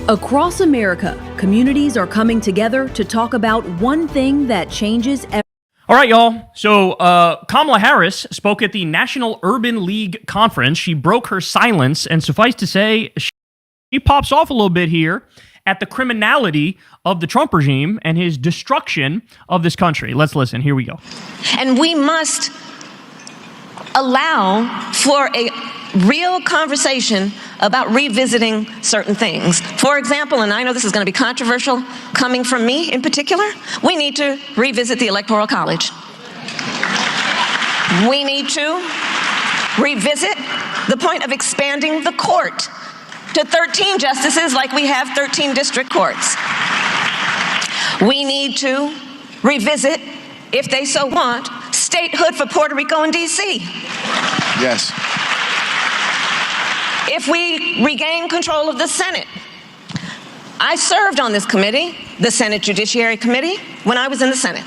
Across America, communities are coming together to talk about one thing that changes everything. All right, y'all. So Kamala Harris spoke at the National Urban League Conference. She broke her silence, and suffice to say, she pops off a little bit here at the criminality of the Trump regime and his destruction of this country. Let's listen. Here we go. And we must allow for a real conversation about revisiting certain things. For example, and I know this is going to be controversial coming from me in particular, we need to revisit the Electoral College. We need to revisit the point of expanding the court to 13 justices like we have 13 district courts. We need to revisit, if they so want, statehood for Puerto Rico and D.C. Yes. If we regain control of the Senate. I served on this committee, the Senate Judiciary Committee, when I was in the Senate.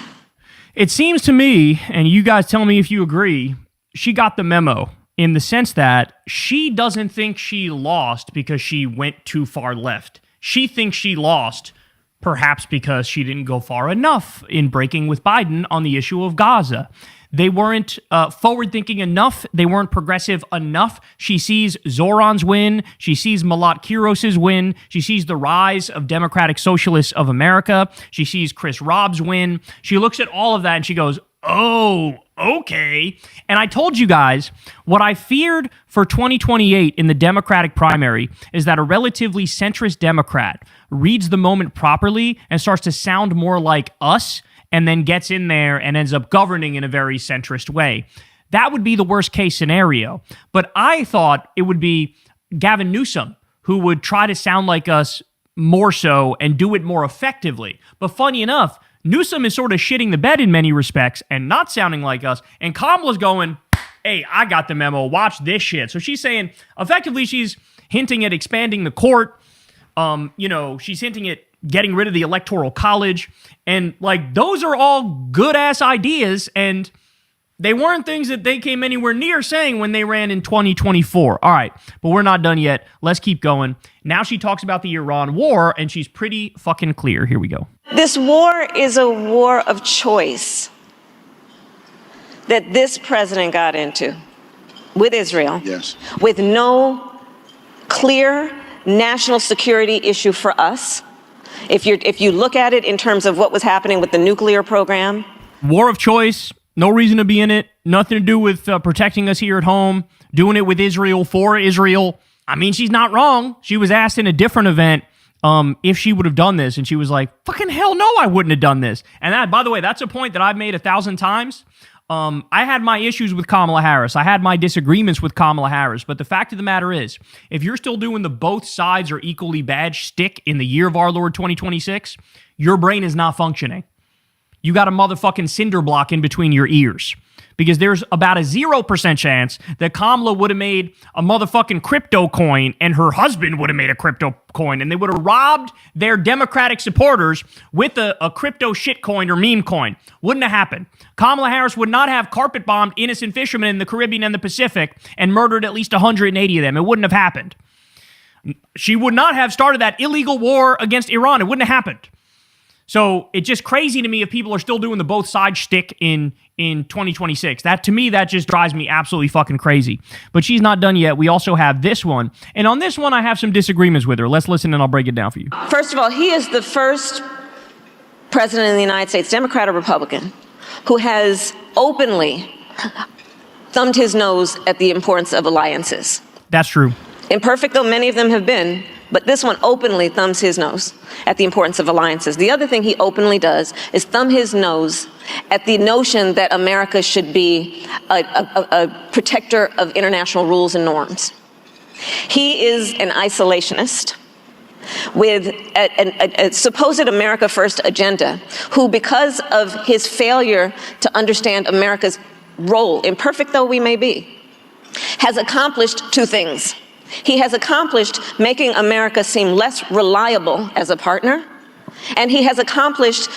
It seems to me, and you guys tell me if you agree, she got the memo in the sense that she doesn't think she lost because she went too far left. She thinks she lost perhaps because she didn't go far enough in breaking with Biden on the issue of Gaza. They weren't forward-thinking enough. They weren't progressive enough. She sees Zoran's win. She sees Malat Kiros's win. She sees the rise of Democratic Socialists of America. She sees Chris Robb's win. She looks at all of that and she goes, oh, okay. And I told you guys, what I feared for 2028 in the Democratic primary is that a relatively centrist Democrat reads the moment properly and starts to sound more like us, and then gets in there and ends up governing in a very centrist way. That would be the worst case scenario. But I thought it would be Gavin Newsom who would try to sound like us more so and do it more effectively. But funny enough, Newsom is sort of shitting the bed in many respects and not sounding like us. And Kamala's going, hey, I got the memo. Watch this shit. So she's saying, effectively, she's hinting at expanding the court. She's hinting at getting rid of the Electoral College. And, those are all good-ass ideas, and they weren't things that they came anywhere near saying when they ran in 2024. All right, but we're not done yet. Let's keep going. Now she talks about the Iran war, and she's pretty fucking clear. Here we go. This war is a war of choice that this president got into with Israel. Yes. With no clear national security issue for us. If you look at it in terms of what was happening with the nuclear program. War of choice, no reason to be in it, nothing to do with protecting us here at home, doing it with Israel, for Israel. I mean, she's not wrong. She was asked in a different event if she would have done this, and she was like, fucking hell no, I wouldn't have done this. And that, by the way, that's a point that I've made 1,000 times. I had my issues with Kamala Harris. I had my disagreements with Kamala Harris. But the fact of the matter is, if you're still doing the both sides are equally bad shtick in the year of our Lord 2026, your brain is not functioning. You got a motherfucking cinder block in between your ears. Because there's about a 0% chance that Kamala would have made a motherfucking crypto coin and her husband would have made a crypto coin, and they would have robbed their Democratic supporters with a crypto shit coin or meme coin. Wouldn't have happened. Kamala Harris would not have carpet bombed innocent fishermen in the Caribbean and the Pacific and murdered at least 180 of them. It wouldn't have happened. She would not have started that illegal war against Iran. It wouldn't have happened. So it's just crazy to me if people are still doing the both sides shtick in 2026. That, to me, that just drives me absolutely fucking crazy. But she's not done yet. We also have this one. And on this one, I have some disagreements with her. Let's listen and I'll break it down for you. First of all, he is the first president of the United States, Democrat or Republican, who has openly thumbed his nose at the importance of alliances. That's true. Imperfect though many of them have been, but this one openly thumbs his nose at the importance of alliances. The other thing he openly does is thumb his nose at the notion that America should be a protector of international rules and norms. He is an isolationist with a supposed America First agenda, who, because of his failure to understand America's role, imperfect though we may be, has accomplished two things. He has accomplished making America seem less reliable as a partner, and he has accomplished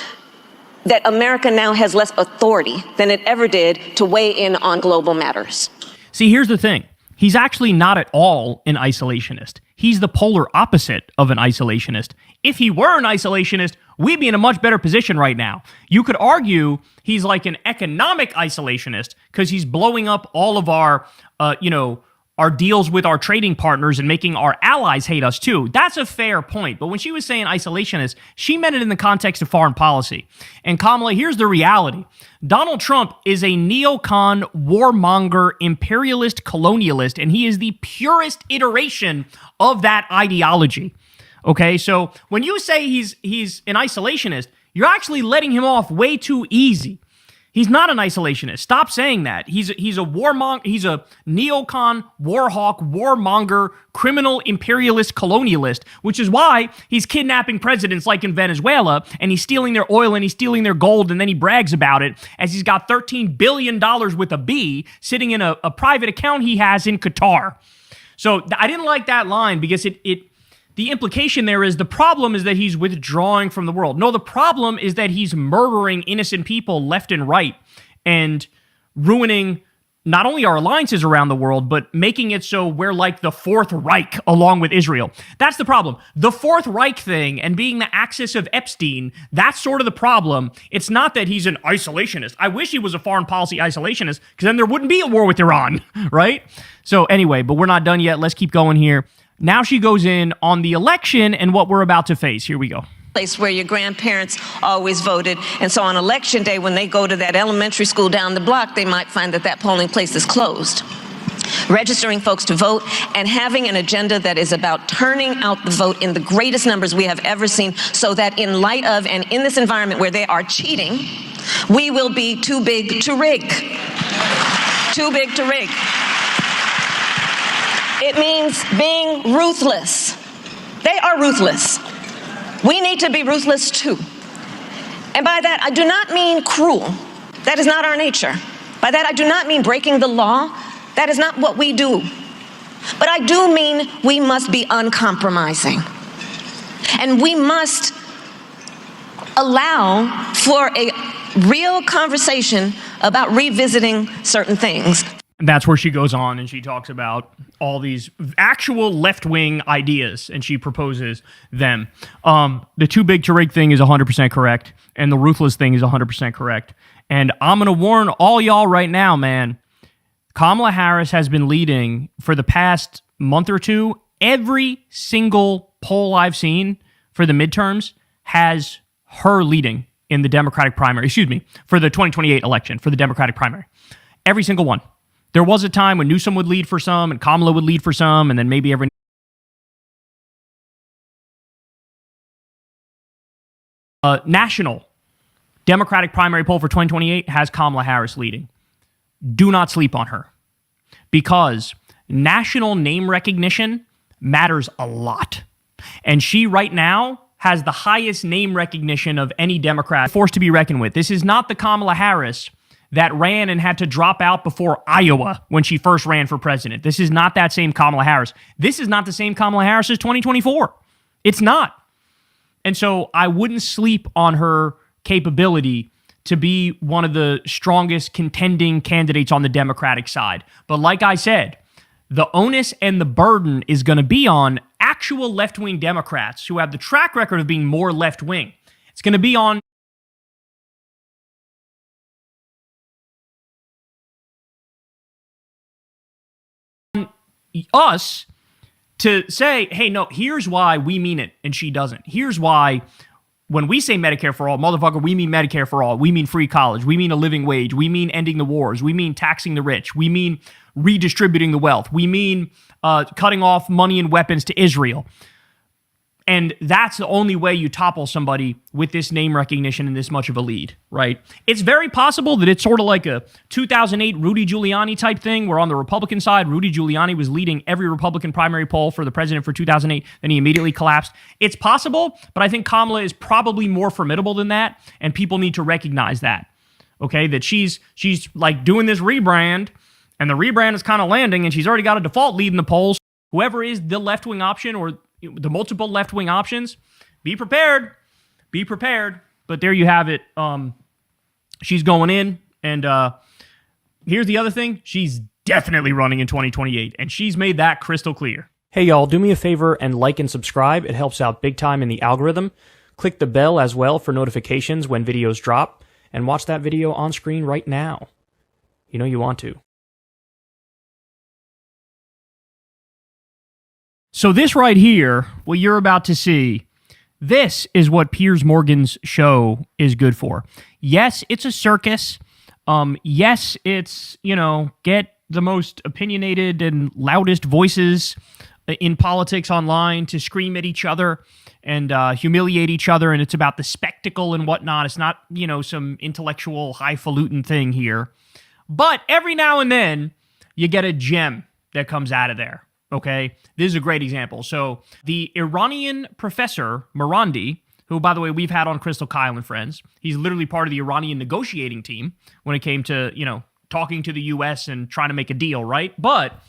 that America now has less authority than it ever did to weigh in on global matters. See, here's the thing. He's actually not at all an isolationist. he's the polar opposite of an isolationist. If he were an isolationist, we'd be in a much better position right now. You could argue he's like an economic isolationist because he's blowing up all of our, our deals with our trading partners and making our allies hate us too. That's a fair point. But when she was saying isolationist, she meant it in the context of foreign policy. And Kamala, here's the reality. Donald Trump is a neocon, warmonger, imperialist, colonialist, and he is the purest iteration of that ideology. Okay, so when you say he's an isolationist, you're actually letting him off way too easy. He's not an isolationist. Stop saying that. He's a warmonger. He's a neocon, warhawk, warmonger, criminal, imperialist, colonialist, which is why he's kidnapping presidents like in Venezuela, and he's stealing their oil and he's stealing their gold, and then he brags about it as he's got $13 billion with a B sitting in a private account he has in Qatar. So I didn't like that line because the implication there is the problem is that he's withdrawing from the world. No, the problem is that he's murdering innocent people left and right and ruining not only our alliances around the world, but making it so we're like the Fourth Reich along with Israel. That's the problem. The Fourth Reich thing and being the axis of Epstein, that's sort of the problem. It's not that he's an isolationist. I wish he was a foreign policy isolationist because then there wouldn't be a war with Iran, right? So anyway, but we're not done yet. Let's keep going here. Now she goes in on the election and what we're about to face. Here we go. Place where your grandparents always voted. And so on election day, when they go to that elementary school down the block, they might find that polling place is closed. Registering folks to vote and having an agenda that is about turning out the vote in the greatest numbers we have ever seen, so that in light of and in this environment where they are cheating, we will be too big to rig. Too big to rig. It means being ruthless. They are ruthless. We need to be ruthless too. And by that, I do not mean cruel. That is not our nature. By that, I do not mean breaking the law. That is not what we do. But I do mean we must be uncompromising. And we must allow for a real conversation about revisiting certain things. And that's where she goes on and she talks about all these actual left-wing ideas and she proposes them. The too big to rig thing is 100% correct, and the ruthless thing is 100% correct. And I'm going to warn all y'all right now, man. Kamala Harris has been leading for the past month or two. Every single poll I've seen for the midterms has her leading in the Democratic primary. For the 2028 election, for the Democratic primary. Every single one. There was a time when Newsom would lead for some and Kamala would lead for some, and then maybe every national Democratic primary poll for 2028 has Kamala Harris leading. Do not sleep on her, because national name recognition matters a lot. And she right now has the highest name recognition of any Democrat, force to be reckoned with. This is not the Kamala Harris that ran and had to drop out before Iowa when she first ran for president. This is not that same Kamala Harris. This is not the same Kamala Harris as 2024. It's not. And so I wouldn't sleep on her capability to be one of the strongest contending candidates on the Democratic side. But like I said, the onus and the burden is going to be on actual left-wing Democrats who have the track record of being more left-wing. It's going to be on us to say, hey, no, here's why we mean it, and she doesn't. Here's why when we say Medicare for all, motherfucker, we mean Medicare for all. We mean free college. We mean a living wage. We mean ending the wars. We mean taxing the rich. We mean redistributing the wealth. We mean cutting off money and weapons to Israel. And that's the only way you topple somebody with this name recognition and this much of a lead, right? It's very possible that it's sort of like a 2008 Rudy Giuliani type thing, where on the Republican side, Rudy Giuliani was leading every Republican primary poll for the president for 2008, then he immediately collapsed. It's possible, but I think Kamala is probably more formidable than that, and people need to recognize that, okay? That she's like doing this rebrand, and the rebrand is kind of landing, and she's already got a default lead in the polls. Whoever is the left-wing option or the multiple left-wing options, be prepared. Be prepared. But there you have it. She's going in. And here's the other thing. She's definitely running in 2028. And she's made that crystal clear. Hey y'all, do me a favor and like and subscribe. It helps out big time in the algorithm. Click the bell as well for notifications when videos drop, and watch that video on screen right now. You know you want to. So this right here, what you're about to see, this is what Piers Morgan's show is good for. Yes, it's a circus. Yes, it's, get the most opinionated and loudest voices in politics online to scream at each other and humiliate each other, and it's about the spectacle and whatnot. It's not, some intellectual highfalutin thing here. But every now and then, you get a gem that comes out of there, okay? This is a great example. So the Iranian professor, Marandi, who, by the way, we've had on Crystal Kyle and Friends, he's literally part of the Iranian negotiating team when it came to, talking to the U.S. and trying to make a deal, right? But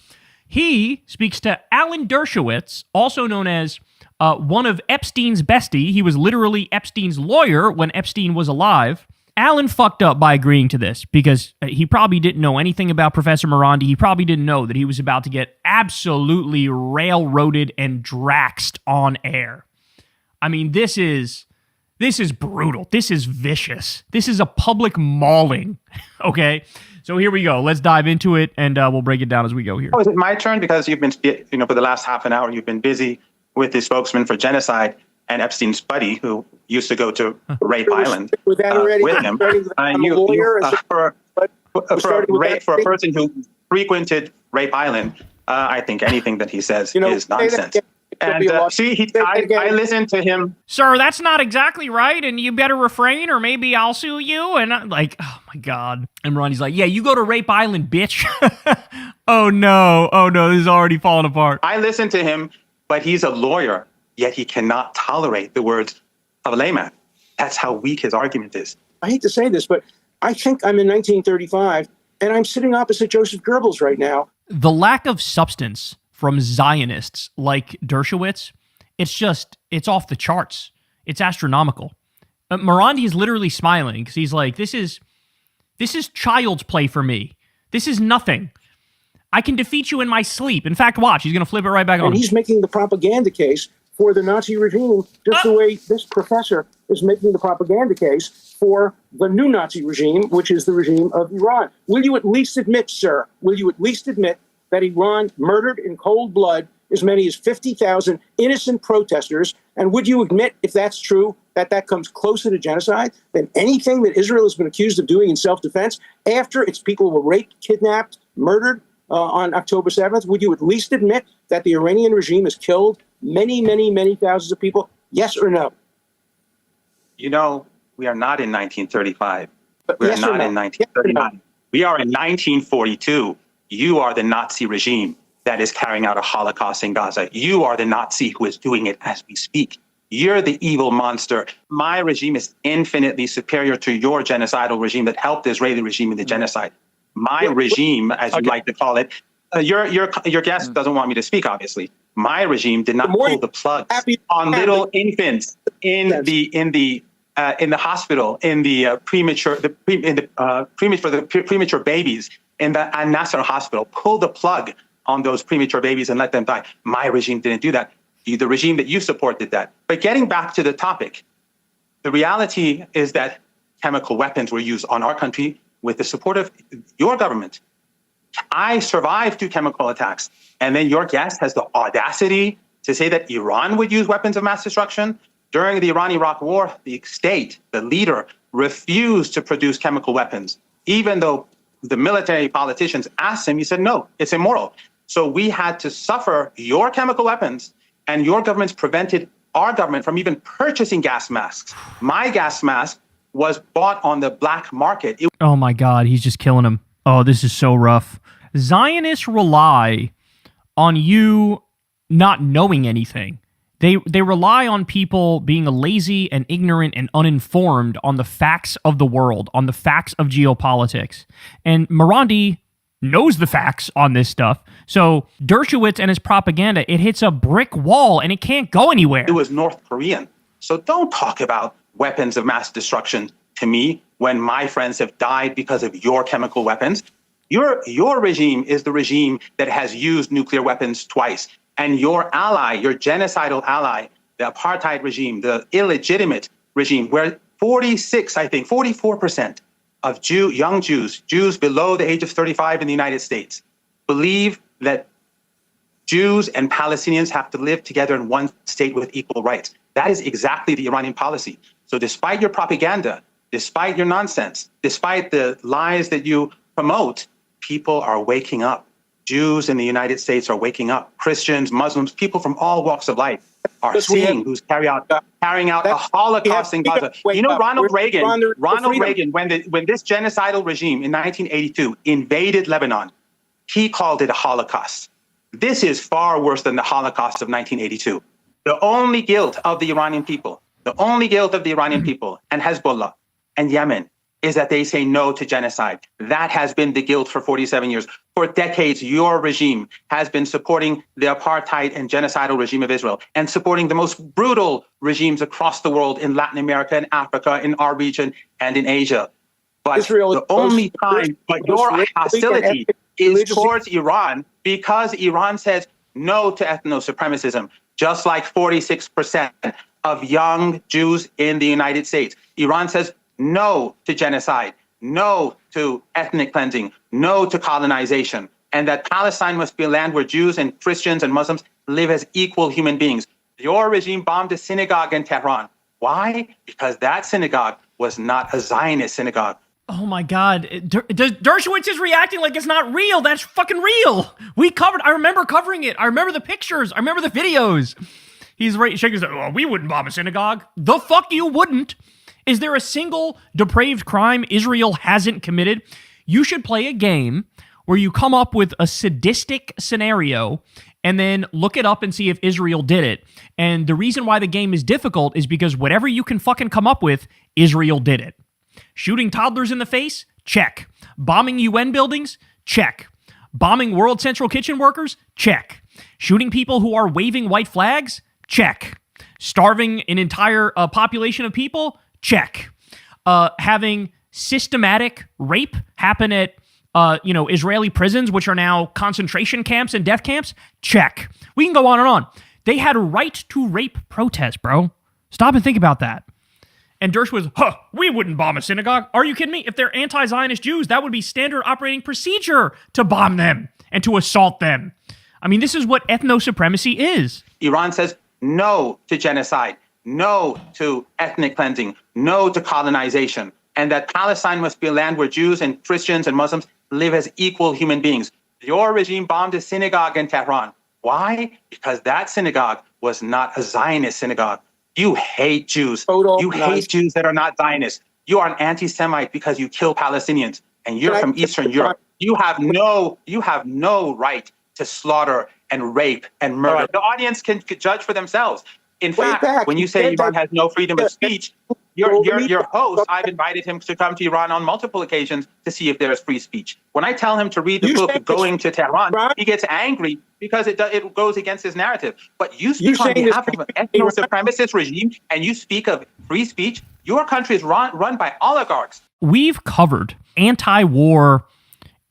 he speaks to Alan Dershowitz, also known as one of Epstein's bestie. He was literally Epstein's lawyer when Epstein was alive. Alan fucked up by agreeing to this because he probably didn't know anything about Professor Marandi. He probably didn't know that he was about to get absolutely railroaded and draxed on air. I mean, this is brutal. This is vicious. This is a public mauling, okay? So here we go. Let's dive into it, and we'll break it down as we go here. Oh, is it my turn? Because you've been, for the last half an hour, you've been busy with the spokesman for genocide and Epstein's buddy, who used to go to Rape Island with him. For a person who frequented Rape Island, I think anything that he says is nonsense. And I listened to him. Sir, that's not exactly right, and you better refrain, or maybe I'll sue you. And I'm like, oh my God. And Ronnie's like, yeah, you go to Rape Island, bitch. Oh no, this is already falling apart. I listened to him, but he's a lawyer, yet he cannot tolerate the words of a layman. That's how weak his argument is. I hate to say this, but I think I'm in 1935, and I'm sitting opposite Joseph Goebbels right now. The lack of substance from Zionists like Dershowitz, it's off the charts. It's astronomical. Marandi is literally smiling because he's like, this is child's play for me. This is nothing. I can defeat you in my sleep. In fact, watch, he's going to flip it right back on. And he's making the propaganda case for the Nazi regime, just the way this professor is making the propaganda case for the new Nazi regime, which is the regime of Iran. Will you at least admit, sir, that Iran murdered in cold blood as many as 50,000 innocent protesters? And would you admit, if that's true, that comes closer to genocide than anything that Israel has been accused of doing in self-defense after its people were raped, kidnapped, murdered on October 7th? Would you at least admit that the Iranian regime has killed many, many, many thousands of people? Yes or no? We are not in 1935. We are not in 1939. We are in 1942. You are the Nazi regime that is carrying out a Holocaust in Gaza. You are the Nazi who is doing it as we speak. You're the evil monster. My regime is infinitely superior to your genocidal regime that helped the Israeli regime in the genocide. My regime, as you like to call it, your guest doesn't want me to speak, obviously. My regime did not pull the plug on little infants in the hospital, in the premature babies. In the Al-Nasser hospital, pull the plug on those premature babies and let them die. My regime didn't do that. The regime that you support did that. But getting back to the topic, the reality is that chemical weapons were used on our country with the support of your government. I survived 2 chemical attacks. And then your guest has the audacity to say that Iran would use weapons of mass destruction. During the Iran-Iraq war, the state, the leader, refused to produce chemical weapons, even though the military politicians asked him. He said, no, it's immoral. So we had to suffer your chemical weapons, and your governments prevented our government from even purchasing gas masks. My gas mask was bought on the black market. Oh my God, he's just killing him. Oh, this is so rough. Zionists rely on you not knowing anything. They rely on people being lazy and ignorant and uninformed on the facts of the world, on the facts of geopolitics. And Marandi knows the facts on this stuff. So Dershowitz and his propaganda, it hits a brick wall and it can't go anywhere. It was North Korean. So don't talk about weapons of mass destruction to me when my friends have died because of your chemical weapons. Your regime is the regime that has used nuclear weapons twice. And your ally, your genocidal ally, the apartheid regime, the illegitimate regime, where 44% of young Jews below the age of 35 in the United States, believe that Jews and Palestinians have to live together in one state with equal rights. That is exactly the Iranian policy. So despite your propaganda, despite your nonsense, despite the lies that you promote, people are waking up. Jews in the United States are waking up. Christians, Muslims, people from all walks of life are seeing who's carrying out a Holocaust in Gaza. You know, Ronald Reagan, when this genocidal regime in 1982 invaded Lebanon, he called it a Holocaust. This is far worse than the Holocaust of 1982. The only guilt of the Iranian people, and Hezbollah and Yemen, is that they say no to genocide. That has been the guilt for 47 years. For decades, your regime has been supporting the apartheid and genocidal regime of Israel and supporting the most brutal regimes across the world in Latin America and Africa, in our region and in Asia. But Israel, the only time, but your hostility is towards Iran because Iran says no to ethno-supremacism, just like 46% of young Jews in the United States. Iran says no to genocide, no to ethnic cleansing, no to colonization, and that Palestine must be a land where Jews and Christians and Muslims live as equal human beings. Your regime bombed a synagogue in Tehran. Why? Because that synagogue was not a Zionist synagogue. Oh my God. Dershowitz is reacting like it's not real. That's fucking real. I remember covering it. I remember the pictures. I remember the videos. He's right, shaking his head. Oh, we wouldn't bomb a synagogue. The fuck you wouldn't. Is there a single depraved crime Israel hasn't committed? You should play a game where you come up with a sadistic scenario and then look it up and see if Israel did it. And the reason why the game is difficult is because whatever you can fucking come up with, Israel did it. Shooting toddlers in the face? Check. Bombing UN buildings? Check. Bombing World Central Kitchen workers? Check. Shooting people who are waving white flags? Check. Starving an entire population of people? Check. Having systematic rape happen at Israeli prisons, which are now concentration camps and death camps? Check. We can go on and on. They had a right to rape protest, bro. Stop and think about that. And Dershowitz was, we wouldn't bomb a synagogue. Are you kidding me? If they're anti-Zionist Jews, that would be standard operating procedure to bomb them and to assault them. I mean, this is what ethno-supremacy is. Iran says no to genocide, no to ethnic cleansing, no to colonization, and that Palestine must be a land where Jews and Christians and Muslims live as equal human beings. Your regime bombed a synagogue in Tehran. Why? Because that synagogue was not a Zionist synagogue. You hate Jews. Hate Jews that are not Zionists. You are an anti-Semite because you kill Palestinians, and you're from Eastern Europe. You have no right to slaughter and rape and murder. Right. The audience can judge for themselves. In fact, when you say Iran has no freedom of speech, your host, I've invited him to come to Iran on multiple occasions to see if there is free speech. When I tell him to read the book Going to Tehran, he gets angry because it goes against his narrative. But you speak on behalf of an ethno-supremacist regime and you speak of free speech. Your country is run by oligarchs. We've covered anti-war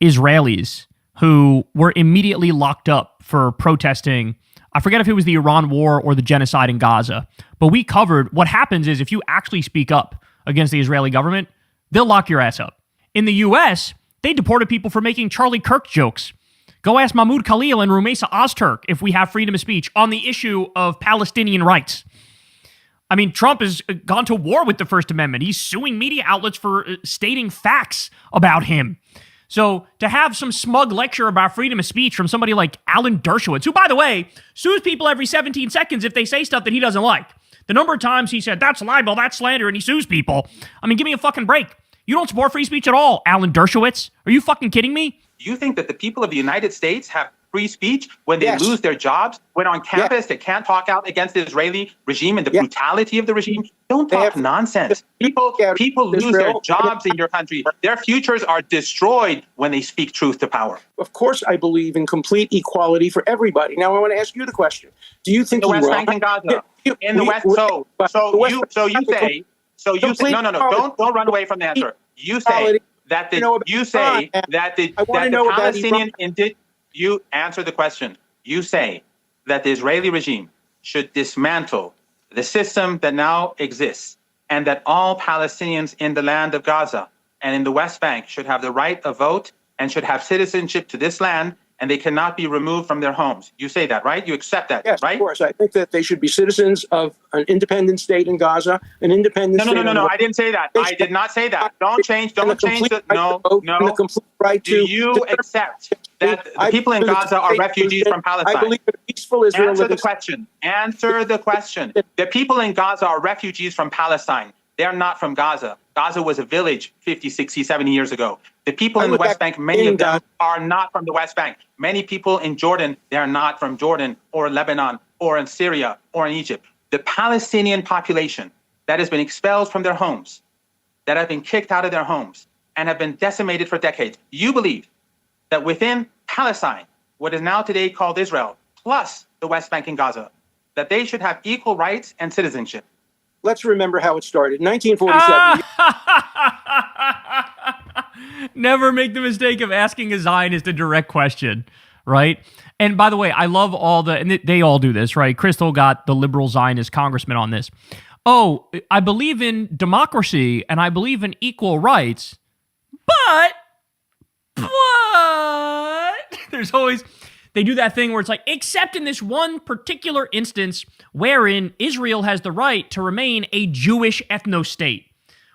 Israelis who were immediately locked up for protesting. I forget if it was the Iran war or the genocide in Gaza, but we covered what happens is if you actually speak up against the Israeli government, they'll lock your ass up. In the US, they deported people for making Charlie Kirk jokes. Go ask Mahmoud Khalil and Rumeysa Ozturk if we have freedom of speech on the issue of Palestinian rights. I mean, Trump has gone to war with the First Amendment. He's suing media outlets for stating facts about him. So to have some smug lecture about freedom of speech from somebody like Alan Dershowitz, who, by the way, sues people every 17 seconds if they say stuff that he doesn't like. The number of times he said, that's libel, that's slander, and he sues people. I mean, give me a fucking break. You don't support free speech at all, Alan Dershowitz. Are you fucking kidding me? You think that the people of the United States have free speech when they lose their jobs, when on campus they can't talk out against the Israeli regime and the brutality of the regime? Don't talk nonsense. People lose their jobs in your country. Their futures are destroyed when they speak truth to power. Of course, I believe in complete equality for everybody. Now, I want to ask you the question: do you think the West Bank and Gaza in the West? Don't run away from the answer. You say that the Palestinian. You answer the question. You say that the Israeli regime should dismantle the system that now exists, and that all Palestinians in the land of Gaza and in the West Bank should have the right of vote and should have citizenship to this land, and they cannot be removed from their homes. You say that, right? You accept that, Yes, right? of course. I think that they should be citizens of an independent state in Gaza, an independent state. No. I didn't say that. I did not say that. Don't change the. No. And the complete right to. Do you accept that the people in Gaza are refugees from Palestine? I believe in a peaceful Israel. Answer the question. Answer the question. The people in Gaza are refugees from Palestine. They're not from Gaza. Gaza was a village 50, 60, 70 years ago. The people in the West Bank, many of them are not from the West Bank. Many people in Jordan, they're not from Jordan or Lebanon or in Syria or in Egypt. The Palestinian population that has been expelled from their homes, that have been kicked out of their homes and have been decimated for decades. You believe that within Palestine, what is now today called Israel, plus the West Bank and Gaza, that they should have equal rights and citizenship. Let's remember how it started. 1947. Never make the mistake of asking a Zionist a direct question, right? And by the way, I love and they all do this, right? Crystal got the liberal Zionist congressman on this. Oh, I believe in democracy and I believe in equal rights, but there's always, they do that thing where it's like, except in this one particular instance wherein Israel has the right to remain a Jewish ethno-state,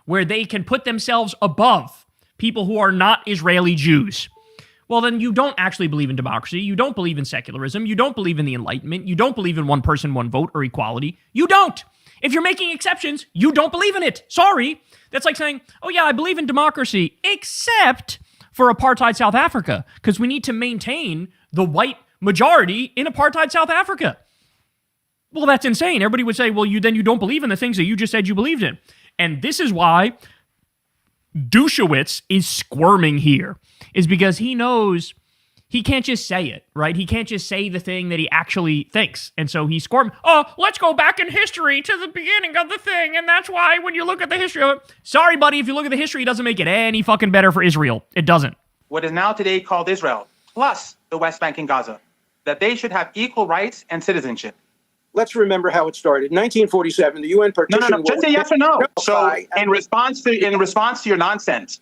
where they can put themselves above people who are not Israeli Jews. Well, then you don't actually believe in democracy. You don't believe in secularism. You don't believe in the Enlightenment. You don't believe in one person, one vote or equality. You don't. If you're making exceptions, you don't believe in it. Sorry. That's like saying, oh yeah, I believe in democracy, except for apartheid South Africa, because we need to maintain the white majority in apartheid South Africa. Well, that's insane. Everybody would say, well, you don't believe in the things that you just said you believed in. And this is why Dushowitz is squirming here, is because he knows he can't just say it, right? He can't just say the thing that he actually thinks. And so he's squirming. Oh, let's go back in history to the beginning of the thing. And that's why when you look at the history of it, sorry, buddy, if you look at the history, it doesn't make it any fucking better for Israel. It doesn't. What is now today called Israel, plus the West Bank and Gaza, that they should have equal rights and citizenship. Let's remember how it started. 1947, the UN partition. No. Just say yes or no. So in response to your nonsense,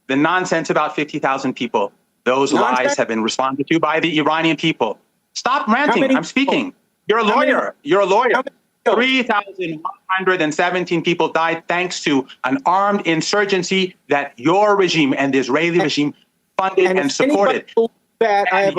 the nonsense about 50,000 people, those lies have been responded to by the Iranian people. Stop ranting. I'm speaking. You're a lawyer. 3,117 people died thanks to an armed insurgency that your regime and the Israeli regime funded and supported. You're a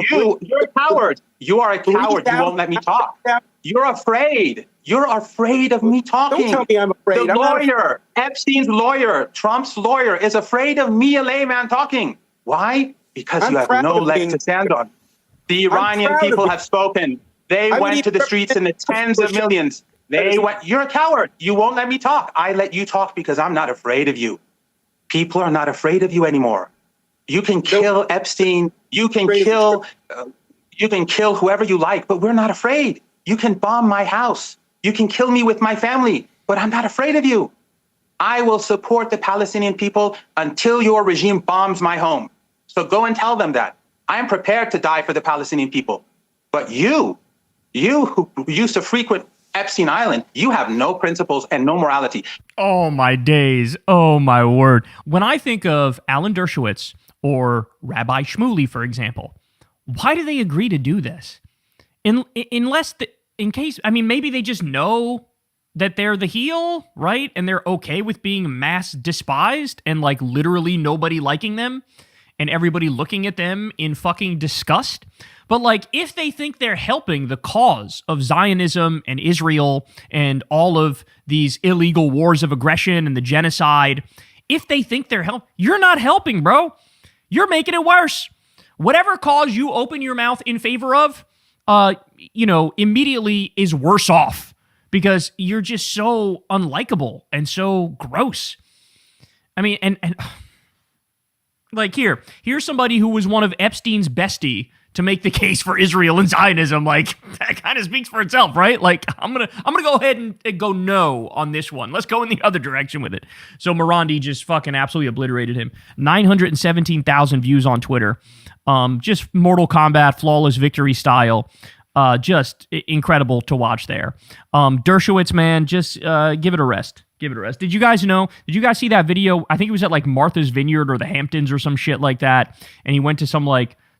coward. You are a coward. You won't let me talk. You're afraid. You're afraid of me talking. Don't tell me I'm afraid. The lawyer, Epstein's lawyer, Trump's lawyer, is afraid of me, a layman, talking. Why? Because you have no legs to stand on. The Iranian people have spoken. They went to the streets in the tens of millions. You're a coward. You won't let me talk. I let you talk because I'm not afraid of you. People are not afraid of you anymore. You can kill Epstein. You can kill whoever you like, but we're not afraid. You can bomb my house. You can kill me with my family, but I'm not afraid of you. I will support the Palestinian people until your regime bombs my home. So go and tell them that. I am prepared to die for the Palestinian people. But you who used to frequent Epstein Island, you have no principles and no morality. Oh, my days. Oh, my word. When I think of Alan Dershowitz or Rabbi Shmuley, for example, why do they agree to do this? Maybe they just know that they're the heel, right? And they're okay with being mass despised and like literally nobody liking them and everybody looking at them in fucking disgust. But like, if they think they're helping the cause of Zionism and Israel and all of these illegal wars of aggression and the genocide, if they think they're you're not helping, bro. You're making it worse. Whatever cause you open your mouth in favor of, immediately is worse off because you're just so unlikable and so gross. I mean, and like here's somebody who was one of Epstein's bestie to make the case for Israel and Zionism. Like, that kind of speaks for itself, right? Like, I'm gonna go ahead and go no on this one. Let's go in the other direction with it. So Morandi just fucking absolutely obliterated him. 917,000 views on Twitter. Just Mortal Kombat, flawless victory style. Just incredible to watch there. Dershowitz, man, just give it a rest. Give it a rest. Did you guys see that video? I think it was at like Martha's Vineyard or the Hamptons or some shit like that. And he went to some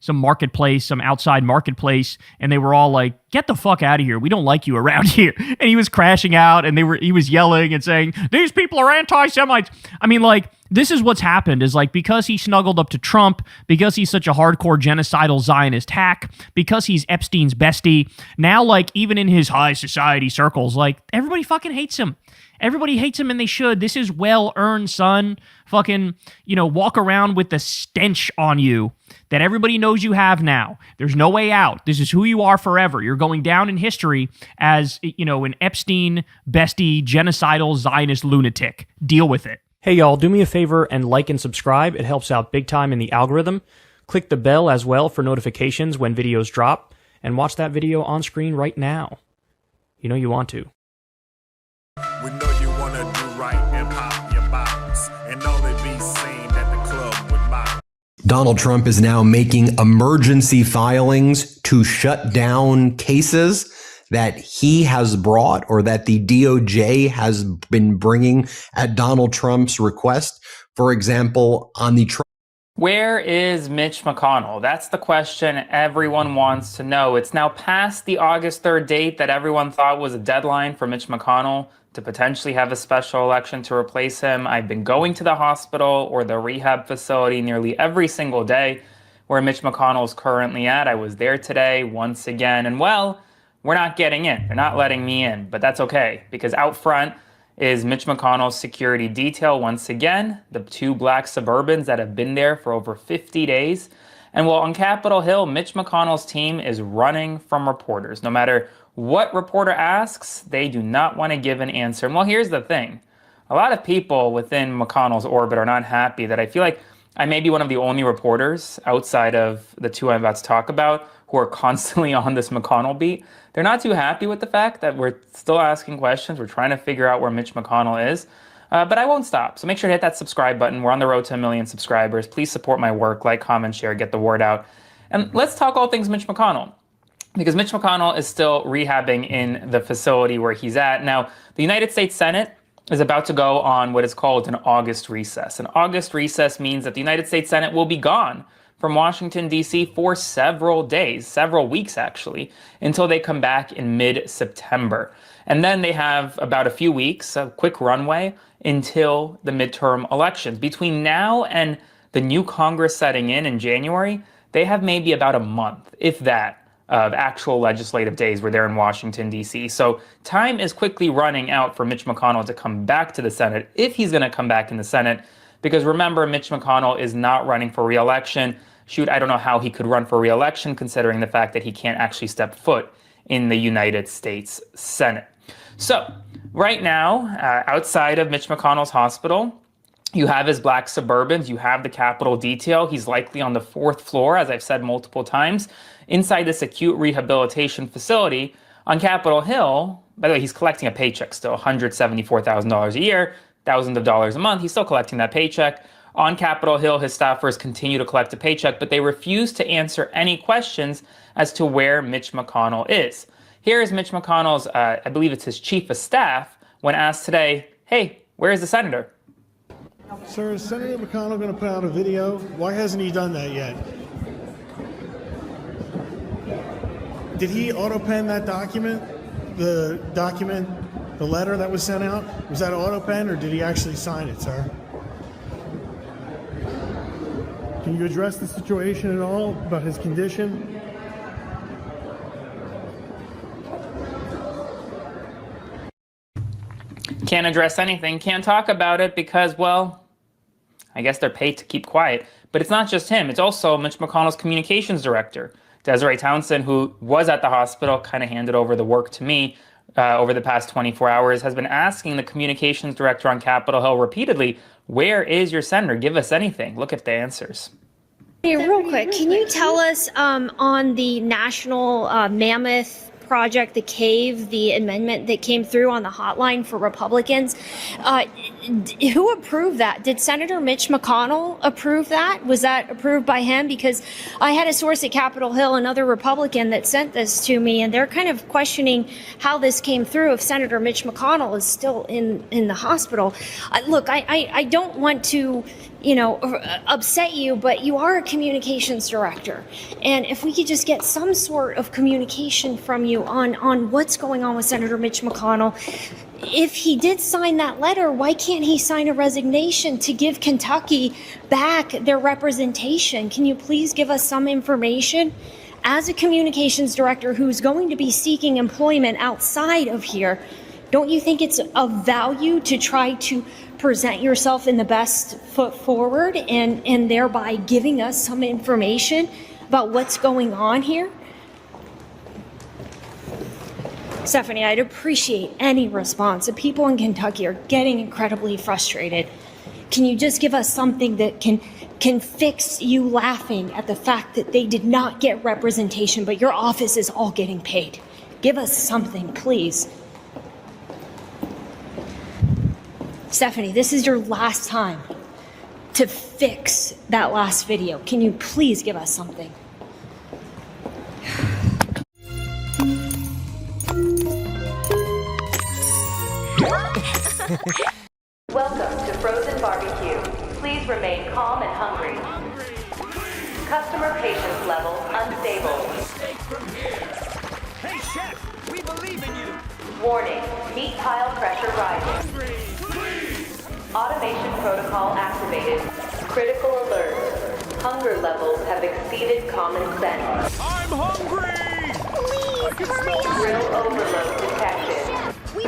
marketplace, some outside marketplace, and they were all like, "Get the fuck out of here. We don't like you around here." And he was crashing out, and he was yelling and saying, "These people are anti-Semites." I mean, like, this is what's happened is like, because he snuggled up to Trump, because he's such a hardcore genocidal Zionist hack, because he's Epstein's bestie, now like even in his high society circles, like everybody fucking hates him. Everybody hates him, and they should. This is well-earned, son. Fucking, walk around with the stench on you that everybody knows you have now. There's no way out. This is who you are forever. You're going down in history as, an Epstein, bestie, genocidal, Zionist lunatic. Deal with it. Hey y'all, do me a favor and like and subscribe. It helps out big time in the algorithm. Click the bell as well for notifications when videos drop, and watch that video on screen right now. You know you want to. We know you wanna do right and pop your box and only be seen at the club with Bob. Donald Trump is now making emergency filings to shut down cases that he has brought or that the DOJ has been bringing at Donald Trump's request. For example, on the Where is Mitch McConnell? That's the question everyone wants to know. It's now past the August 3rd date that everyone thought was a deadline for Mitch McConnell to potentially have a special election to replace him. I've been going to the hospital or the rehab facility nearly every single day where Mitch McConnell is currently at. I was there today once again, and well, we're not getting in. They're not letting me in, but that's okay, because out front is Mitch McConnell's security detail once again, the two black Suburbans that have been there for over 50 days. And while on Capitol Hill, Mitch McConnell's team is running from reporters. No matter what reporter asks, they do not want to give an answer. And well, here's the thing. A lot of people within McConnell's orbit are not happy that I feel like I may be one of the only reporters outside of the two I'm about to talk about who are constantly on this McConnell beat. They're not too happy with the fact that we're still asking questions. We're trying to figure out where Mitch McConnell is. But I won't stop. So make sure to hit that subscribe button. We're on the road to 1 million subscribers. Please support my work. Like, comment, share, get the word out. And let's talk all things Mitch McConnell, because Mitch McConnell is still rehabbing in the facility where he's at. Now, the United States Senate is about to go on what is called an August recess. An August recess means that the United States Senate will be gone from Washington, D.C. for several days, several weeks actually, until they come back in mid-September. And then they have about a few weeks, a quick runway, until the midterm elections. Between now and the new Congress setting in January, they have maybe about a month, if that, of actual legislative days where they're in Washington, D.C. So time is quickly running out for Mitch McConnell to come back to the Senate, if he's going to come back in the Senate. Because remember, Mitch McConnell is not running for re-election. Shoot, I don't know how he could run for re-election considering the fact that he can't actually step foot in the United States Senate. So right now, outside of Mitch McConnell's hospital, you have his black Suburbans, you have the Capitol detail. He's likely on the 4th floor, as I've said multiple times, inside this acute rehabilitation facility on Capitol Hill. By the way, he's collecting a paycheck still, $174,000 a year, thousands of dollars a month. He's still collecting that paycheck. On Capitol Hill, his staffers continue to collect a paycheck, but they refuse to answer any questions as to where Mitch McConnell is. Here is Mitch McConnell's, I believe it's his chief of staff, when asked today, hey, where is the senator? Sir, is Senator McConnell going to put out a video? Why hasn't he done that yet? Did he auto-pen that document? The letter that was sent out? Was that auto-pen, or did he actually sign it, sir? Can you address the situation at all about his condition? Can't address anything, can't talk about it because, well, I guess they're paid to keep quiet. But it's not just him, it's also Mitch McConnell's communications director, Desiree Townsend, who was at the hospital, kind of handed over the work to me over the past 24 hours, has been asking the communications director on Capitol Hill repeatedly, where is your senator? Give us anything. Look at the answers. Hey, real quick, can you tell us on the national mammoth project, the CAVE, the amendment that came through on the hotline for Republicans, who approved that? Did Senator Mitch McConnell approve that? Was that approved by him? Because I had a source at Capitol Hill, another Republican, that sent this to me, and they're kind of questioning how this came through if Senator Mitch McConnell is still in the hospital. Look, I don't want to, upset you, but you are a communications director. And if we could just get some sort of communication from you on what's going on with Senator Mitch McConnell. If he did sign that letter, why can't he sign a resignation to give Kentucky back their representation? Can you please give us some information? As a communications director who's going to be seeking employment outside of here, don't you think it's of value to try to present yourself in the best foot forward and thereby giving us some information about what's going on here? Stephanie, I'd appreciate any response. The people in Kentucky are getting incredibly frustrated. Can you just give us something that can fix you laughing at the fact that they did not get representation, but your office is all getting paid? Give us something, please. Stephanie, this is your last time to fix that last video. Can you please give us something? Welcome to Frozen Barbecue. Please remain calm and hungry. Customer patience level unstable. Hey, chef, we believe in you. Warning, meat pile pressure rising. Automation protocol activated. Critical alert. Hunger levels have exceeded common sense. I'm hungry! Please, hurry up! Grill overload detected.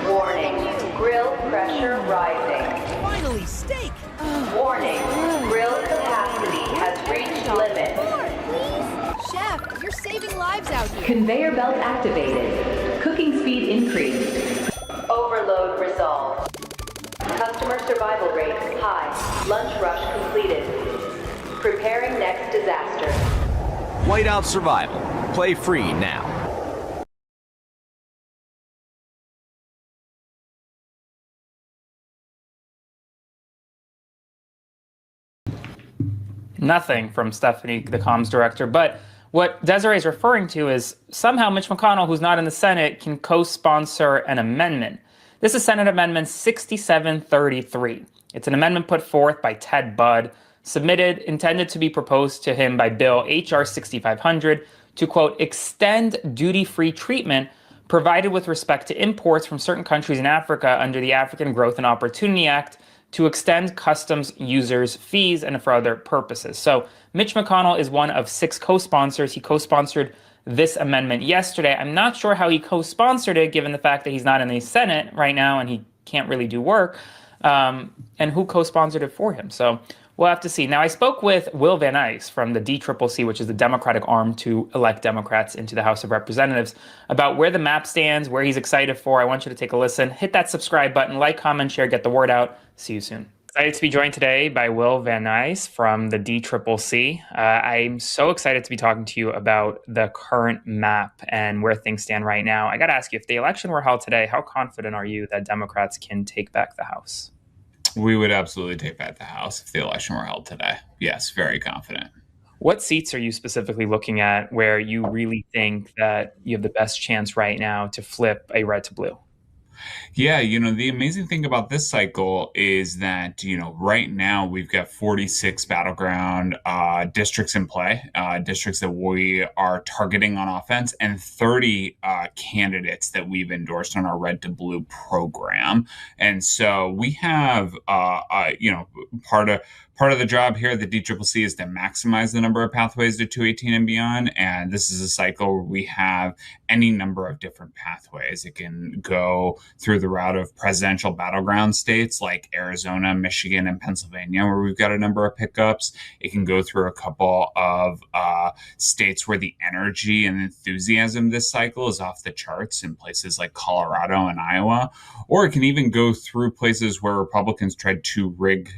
Warning, grill pressure rising. Finally, steak! Warning, grill capacity has reached limit. Please? Chef, you're saving lives out here. Conveyor belt activated. Cooking speed increased. Overload resolved. Customer survival rate high. Lunch rush completed. Preparing next disaster. Whiteout Survival. Play free now. Nothing from Stephanie, the comms director. But what Desiree is referring to is somehow Mitch McConnell, who's not in the Senate, can co-sponsor an amendment. This is Senate Amendment 6733. It's an amendment put forth by Ted Budd, intended to be proposed to him by Bill H.R. 6500 to, quote, extend duty-free treatment provided with respect to imports from certain countries in Africa under the African Growth and Opportunity Act to extend customs users' fees and for other purposes. So Mitch McConnell is one of 6 co-sponsors. He co-sponsored this amendment yesterday. I'm not sure how he co-sponsored it, given the fact that he's not in the Senate right now and he can't really do work, and who co-sponsored it for him. So we'll have to see. Now, I spoke with Will Van Nuys from the DCCC, which is the Democratic arm to elect Democrats into the House of Representatives, about where the map stands, where he's excited for. I want you to take a listen. Hit that subscribe button, like, comment, share, get the word out. See you soon. Excited to be joined today by Will Van Nuys from the DCCC. I'm so excited to be talking to you about the current map and where things stand right now. I got to ask you, if the election were held today, how confident are you that Democrats can take back the House? We would absolutely take back the House if the election were held today. Yes, very confident. What seats are you specifically looking at where you really think that you have the best chance right now to flip a red to blue? Yeah, the amazing thing about this cycle is that, right now we've got 46 battleground districts in play, districts that we are targeting on offense, and 30 candidates that we've endorsed on our red to blue program. And so we have, part of the job here at the DCCC is to maximize the number of pathways to 218 and beyond. And this is a cycle where we have any number of different pathways. It can go through the route of presidential battleground states like Arizona, Michigan, and Pennsylvania, where we've got a number of pickups. It can go through a couple of states where the energy and enthusiasm this cycle is off the charts in places like Colorado and Iowa. Or it can even go through places where Republicans tried to rig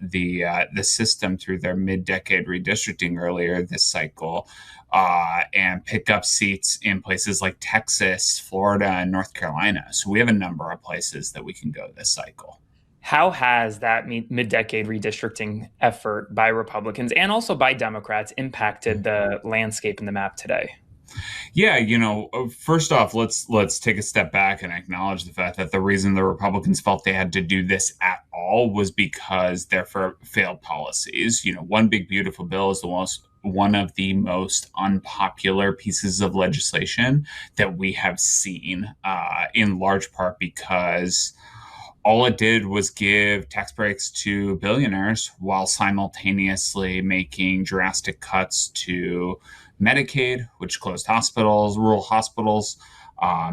the system through their mid-decade redistricting earlier this cycle, and pick up seats in places like Texas, Florida, and North Carolina. So we have a number of places that we can go this cycle. How has that mid-decade redistricting effort by Republicans and also by Democrats impacted the landscape and the map today? Yeah, first off, let's take a step back and acknowledge the fact that the reason the Republicans felt they had to do this at all was because their failed policies. One big beautiful bill is one of the most unpopular pieces of legislation that we have seen, in large part because all it did was give tax breaks to billionaires while simultaneously making drastic cuts to Medicaid, which closed hospitals, rural hospitals,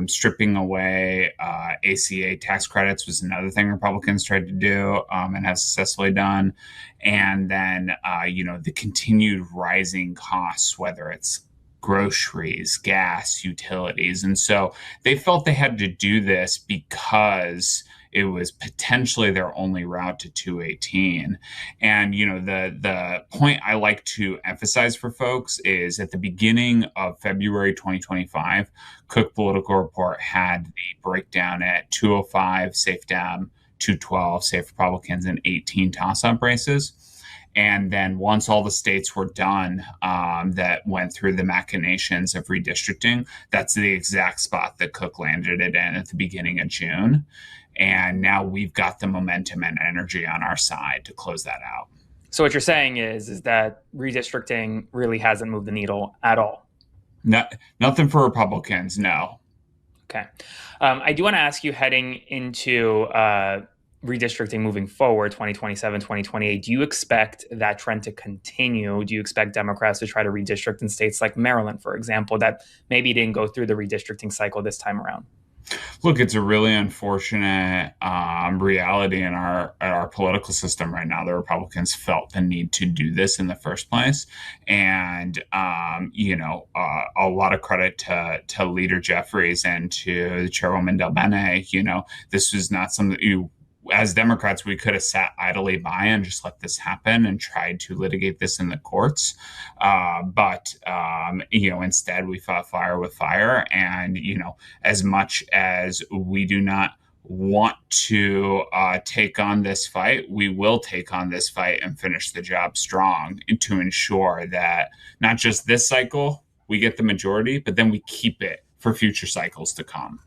stripping away ACA tax credits was another thing Republicans tried to do and have successfully done. And then, the continued rising costs, whether it's groceries, gas, utilities. And so they felt they had to do this because it was potentially their only route to 218. And, the point I like to emphasize for folks is at the beginning of February 2025, Cook Political Report had the breakdown at 205 safe Dem, 212 safe Republicans, and 18 toss-up races. And then once all the states were done that went through the machinations of redistricting, that's the exact spot that Cook landed it in at the beginning of June. And now we've got the momentum and energy on our side to close that out. So what you're saying is that redistricting really hasn't moved the needle at all? Nothing for Republicans, no. Okay. I do want to ask you, heading into redistricting moving forward, 2027, 2028, do you expect that trend to continue? Do you expect Democrats to try to redistrict in states like Maryland, for example, that maybe didn't go through the redistricting cycle this time around? Look, it's a really unfortunate reality in our political system right now. The Republicans felt the need to do this in the first place. And, a lot of credit to Leader Jeffries and to Chairwoman Del Bene. This was not something as Democrats, we could have sat idly by and just let this happen and tried to litigate this in the courts. But instead we fought fire with fire. And, as much as we do not want to take on this fight, we will take on this fight and finish the job strong to ensure that not just this cycle, we get the majority, but then we keep it for future cycles to come.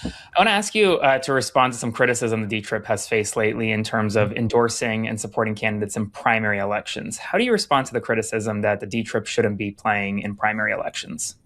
I want to ask you to respond to some criticism the DTRIP has faced lately in terms of endorsing and supporting candidates in primary elections. How do you respond to the criticism that the DTRIP shouldn't be playing in primary elections?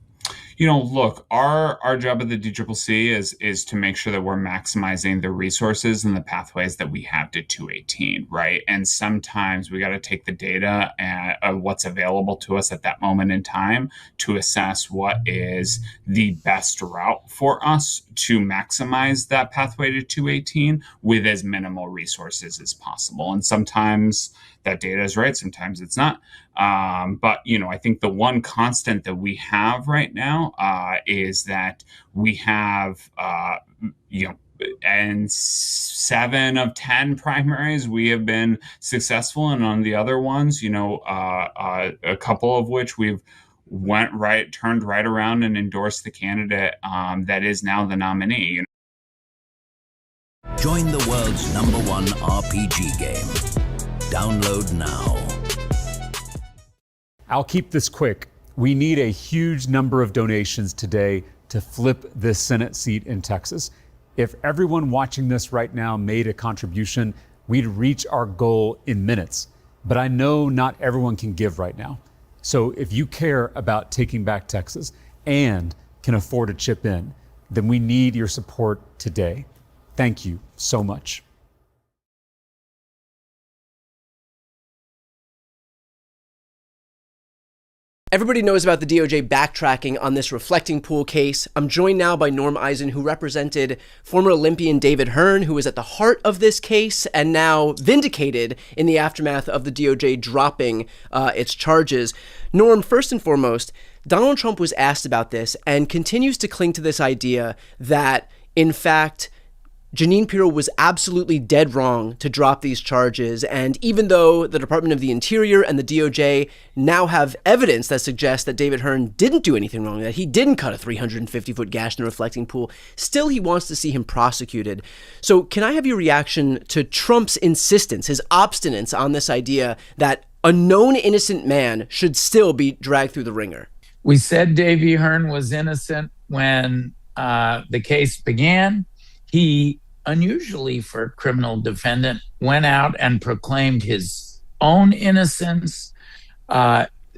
Look, our job at the DCCC is to make sure that we're maximizing the resources and the pathways that we have to 218, right? And sometimes we got to take the data and what's available to us at that moment in time to assess what is the best route for us to maximize that pathway to 218 with as minimal resources as possible. And sometimes that data is right, sometimes it's not. But I think the one constant that we have right now is that we have, and 7 of 10 primaries we have been successful, and on the other ones, a couple of which we've turned right around and endorsed the candidate that is now the nominee. Join the world's #1 RPG game. Download now. I'll keep this quick. We need a huge number of donations today to flip this Senate seat in Texas. If everyone watching this right now made a contribution, we'd reach our goal in minutes. But I know not everyone can give right now. So if you care about taking back Texas and can afford to chip in, then we need your support today. Thank you so much. Everybody knows about the DOJ backtracking on this reflecting pool case. I'm joined now by Norm Eisen, who represented former Olympian David Hearn, who was at the heart of this case and now vindicated in the aftermath of the DOJ dropping its charges. Norm, first and foremost, Donald Trump was asked about this and continues to cling to this idea that, in fact, Jeanine Pirro was absolutely dead wrong to drop these charges. And even though the Department of the Interior and the DOJ now have evidence that suggests that David Hearn didn't do anything wrong, that he didn't cut a 350-foot gash in the reflecting pool, still he wants to see him prosecuted. So can I have your reaction to Trump's insistence, his obstinance on this idea that a known innocent man should still be dragged through the ringer? We said Davy Hearn was innocent when the case began. He, unusually for a criminal defendant, went out and proclaimed his own innocence.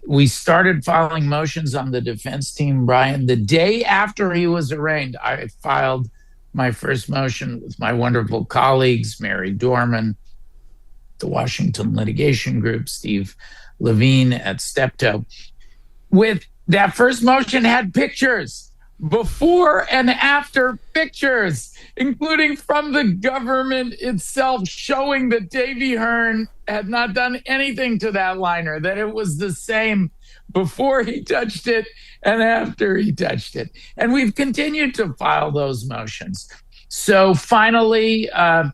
We started filing motions on the defense team, Brian. The day after he was arraigned, I filed my first motion with my wonderful colleagues, Mary Dorman, the Washington Litigation Group, Steve Levine at Steptoe. With that first motion had pictures, before and after pictures, including from the government itself, showing that Davy Hearn had not done anything to that liner, that it was the same before he touched it and after he touched it. And we've continued to file those motions. So finally, the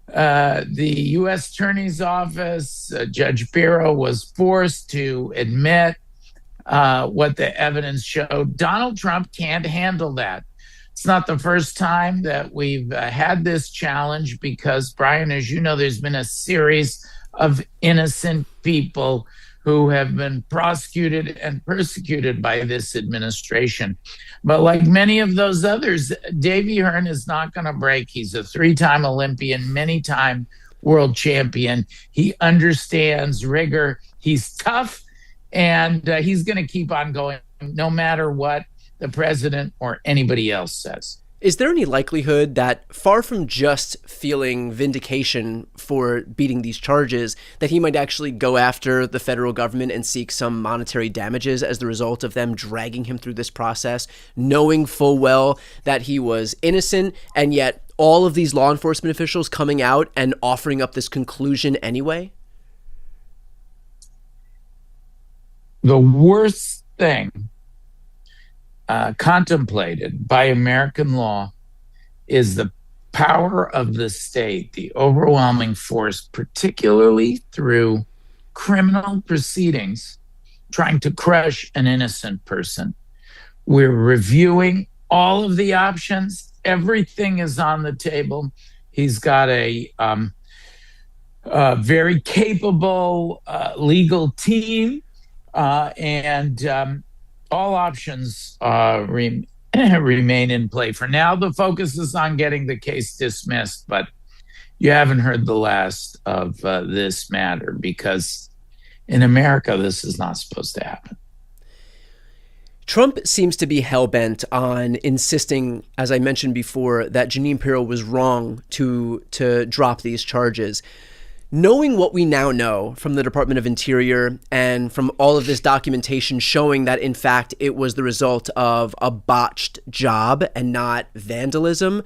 U.S. Attorney's Office, Judge Pirro, was forced to admit what the evidence showed. Donald Trump can't handle that. It's not the first time that we've had this challenge because, Brian, as you know, there's been a series of innocent people who have been prosecuted and persecuted by this administration. But like many of those others, Davy Hearn is not going to break. He's a 3-time Olympian, many-time world champion. He understands rigor. He's tough. And he's going to keep on going no matter what the president or anybody else says. Is there any likelihood that, far from just feeling vindication for beating these charges, that he might actually go after the federal government and seek some monetary damages as the result of them dragging him through this process, knowing full well that he was innocent, and yet all of these law enforcement officials coming out and offering up this conclusion anyway? The worst thing contemplated by American law is the power of the state, the overwhelming force, particularly through criminal proceedings, trying to crush an innocent person. We're reviewing all of the options. Everything is on the table. He's got a very capable legal team. And all options remain in play. For now, the focus is on getting the case dismissed, but you haven't heard the last of this matter because in America, this is not supposed to happen. Trump seems to be hell-bent on insisting, as I mentioned before, that Jeanine Pirro was wrong to drop these charges. Knowing what we now know from the Department of Interior and from all of this documentation showing that, in fact, it was the result of a botched job and not vandalism,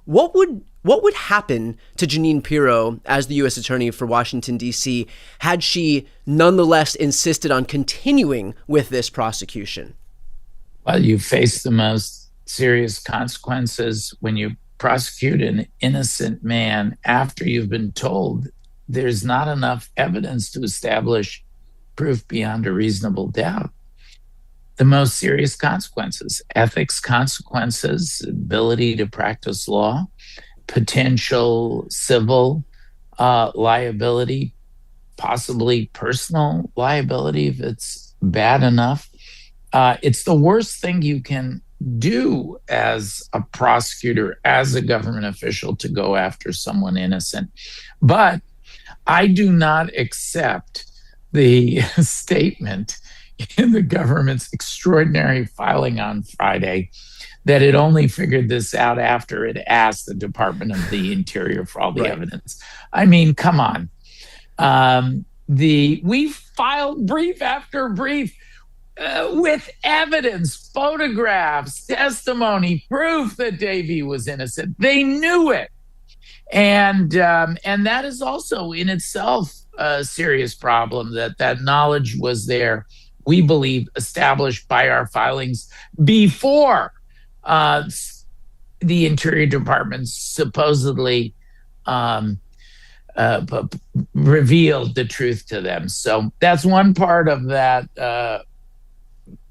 what would happen to Jeanine Pirro as the U.S. Attorney for Washington, D.C., had she nonetheless insisted on continuing with this prosecution? Well, you face the most serious consequences when you prosecute an innocent man after you've been told there's not enough evidence to establish proof beyond a reasonable doubt. The most serious consequences, ethics consequences, ability to practice law, potential civil liability, possibly personal liability if it's bad enough. It's the worst thing you can do as a prosecutor, as a government official, to go after someone innocent. But I do not accept the statement in the government's extraordinary filing on Friday that it only figured this out after it asked the Department of the Interior for all the evidence. I mean, come on. We filed brief after brief with evidence, photographs, testimony, proof that Davy was innocent. They knew it. And that is also in itself a serious problem, that knowledge was there, we believe, established by our filings before the Interior Department supposedly revealed the truth to them. So that's one part of that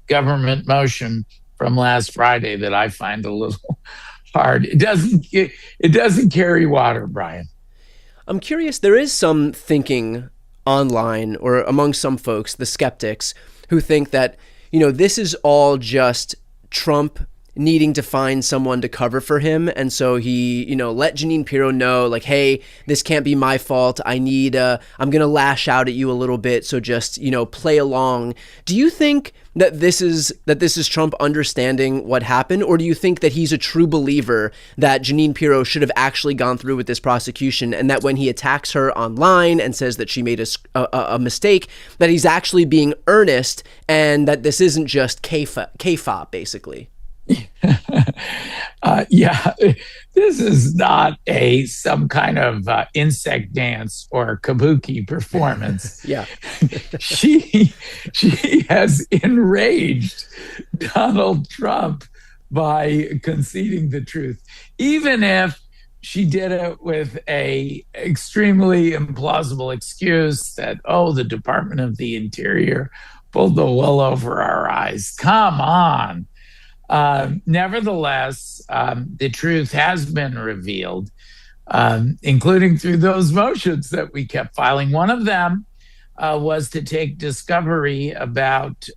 government motion from last Friday that I find a little hard. It doesn't carry water, Brian. I'm curious, there is some thinking online or among some folks, the skeptics, who think that, this is all just Trump needing to find someone to cover for him. And so he, let Jeanine Pirro know, like, hey, this can't be my fault. I'm going to lash out at you a little bit. So just, play along. Do you think that this is Trump understanding what happened? Or do you think that he's a true believer that Jeanine Pirro should have actually gone through with this prosecution, and that when he attacks her online and says that she made a mistake, that he's actually being earnest and that this isn't just K-fop, basically? Yeah, this is not some kind of insect dance or kabuki performance. Yeah. She has enraged Donald Trump by conceding the truth, even if she did it with a extremely implausible excuse that, the Department of the Interior pulled the wool over our eyes. Come on. Nevertheless, the truth has been revealed, including through those motions that we kept filing. One of them was to take discovery about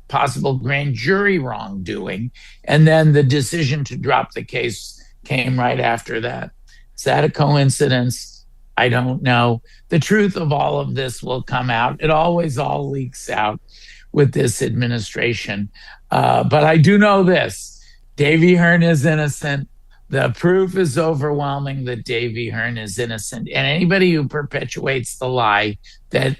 possible grand jury wrongdoing, and then the decision to drop the case came right after that. Is that a coincidence? I don't know. The truth of all of this will come out. It always all leaks out with this administration. But I do know this: Davy Hearn is innocent. The proof is overwhelming that Davy Hearn is innocent. And anybody who perpetuates the lie that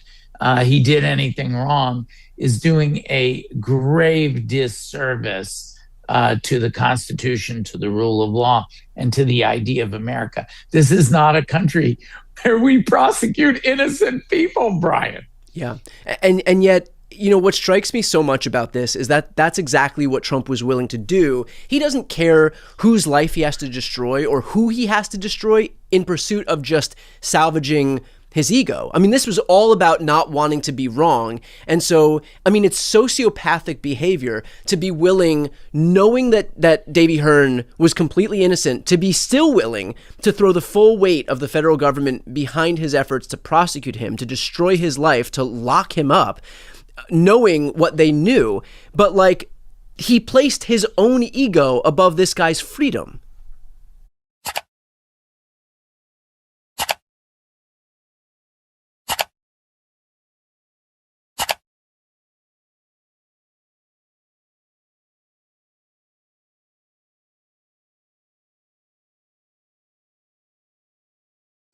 he did anything wrong is doing a grave disservice to the Constitution, to the rule of law, and to the idea of America. This is not a country where we prosecute innocent people, Brian. Yeah. And yet, what strikes me so much about this is that that's exactly what Trump was willing to do. He doesn't care whose life he has to destroy or who he has to destroy in pursuit of just salvaging his ego. I mean, this was all about not wanting to be wrong. And so, it's sociopathic behavior to be willing, knowing that Davy Hearn was completely innocent, to be still willing to throw the full weight of the federal government behind his efforts to prosecute him, to destroy his life, to lock him up, knowing what they knew. But he placed his own ego above this guy's freedom.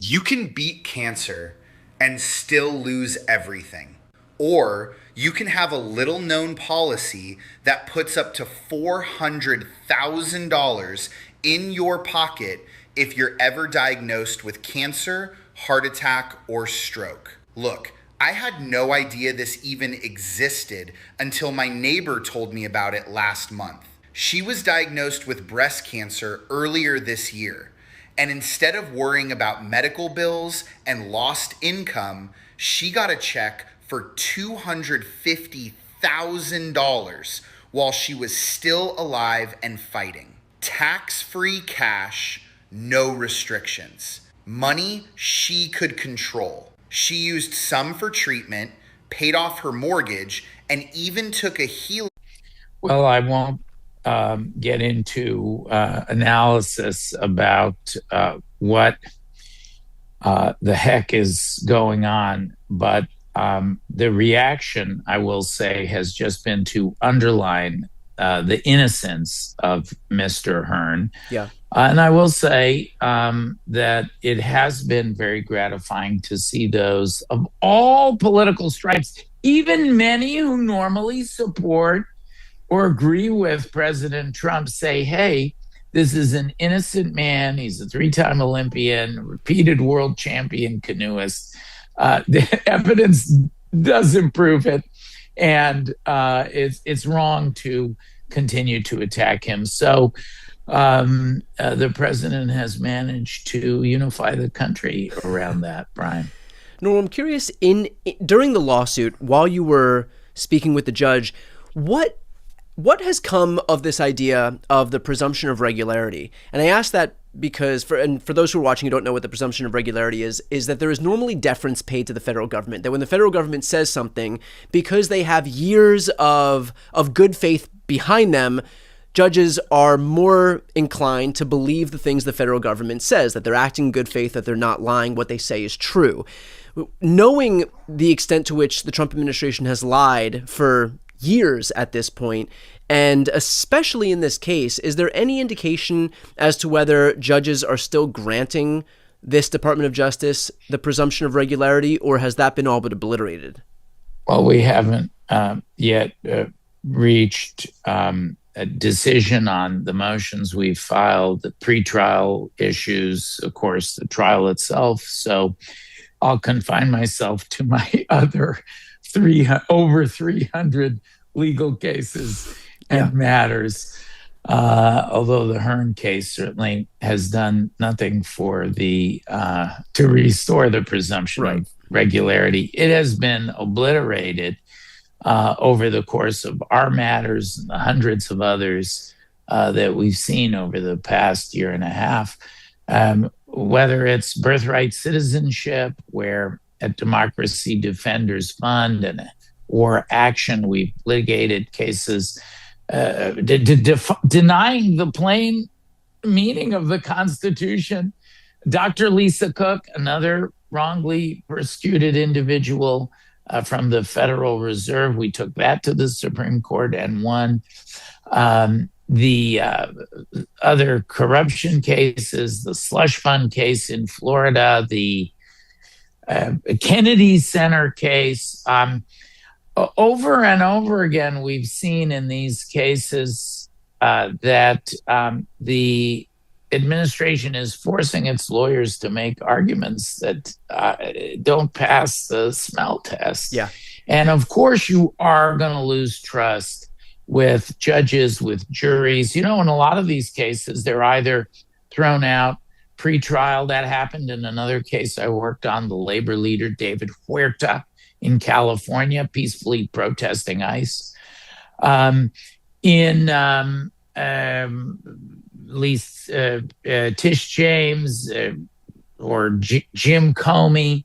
You can beat cancer and still lose everything. Or you can have a little known policy that puts up to $400,000 in your pocket if you're ever diagnosed with cancer, heart attack, or stroke. Look, I had no idea this even existed until my neighbor told me about it last month. She was diagnosed with breast cancer earlier this year. And instead of worrying about medical bills and lost income, she got a check for $250,000 while she was still alive and fighting. Tax-free cash, no restrictions. Money she could control. She used some for treatment, paid off her mortgage, and even took a healing. Well, I won't get into analysis about what the heck is going on, but the reaction, I will say, has just been to underline the innocence of Mr. Hearn. Yeah. And I will say that it has been very gratifying to see those of all political stripes, even many who normally support or agree with President Trump, say, hey, this is an innocent man. He's a 3-time Olympian, repeated world champion canoeist. The evidence doesn't prove it. And it's wrong to continue to attack him. So the president has managed to unify the country around that, Brian. Norm, I'm curious, during the lawsuit, while you were speaking with the judge, what has come of this idea of the presumption of regularity? And I ask that because, for those who are watching who don't know what the presumption of regularity is that there is normally deference paid to the federal government. That when the federal government says something, because they have years of good faith behind them, judges are more inclined to believe the things the federal government says, that they're acting in good faith, that they're not lying, what they say is true. Knowing the extent to which the Trump administration has lied for years at this point, and especially in this case, is there any indication as to whether judges are still granting this Department of Justice the presumption of regularity, or has that been all but obliterated? Well, we haven't yet reached a decision on the motions we filed, the pretrial issues, of course, the trial itself. So I'll confine myself to my other over 300 legal cases and matters. Although the Hearn case certainly has done nothing for to restore the presumption of regularity. It has been obliterated over the course of our matters and the hundreds of others that we've seen over the past year and a half. Whether it's birthright citizenship, where at Democracy Defenders Fund and or action, we've litigated cases denying the plain meaning of the Constitution. Dr. Lisa Cook, another wrongly persecuted individual from the Federal Reserve, we took that to the Supreme Court and won. The other corruption cases, the slush fund case in Florida, the Kennedy Center case, over and over again, we've seen in these cases that the administration is forcing its lawyers to make arguments that don't pass the smell test. Yeah. And of course, you are going to lose trust with judges, with juries. You know, in a lot of these cases, they're either thrown out pre-trial. That happened in another case I worked on, the labor leader, David Huerta in California, peacefully protesting ICE. Tish James or Jim Comey,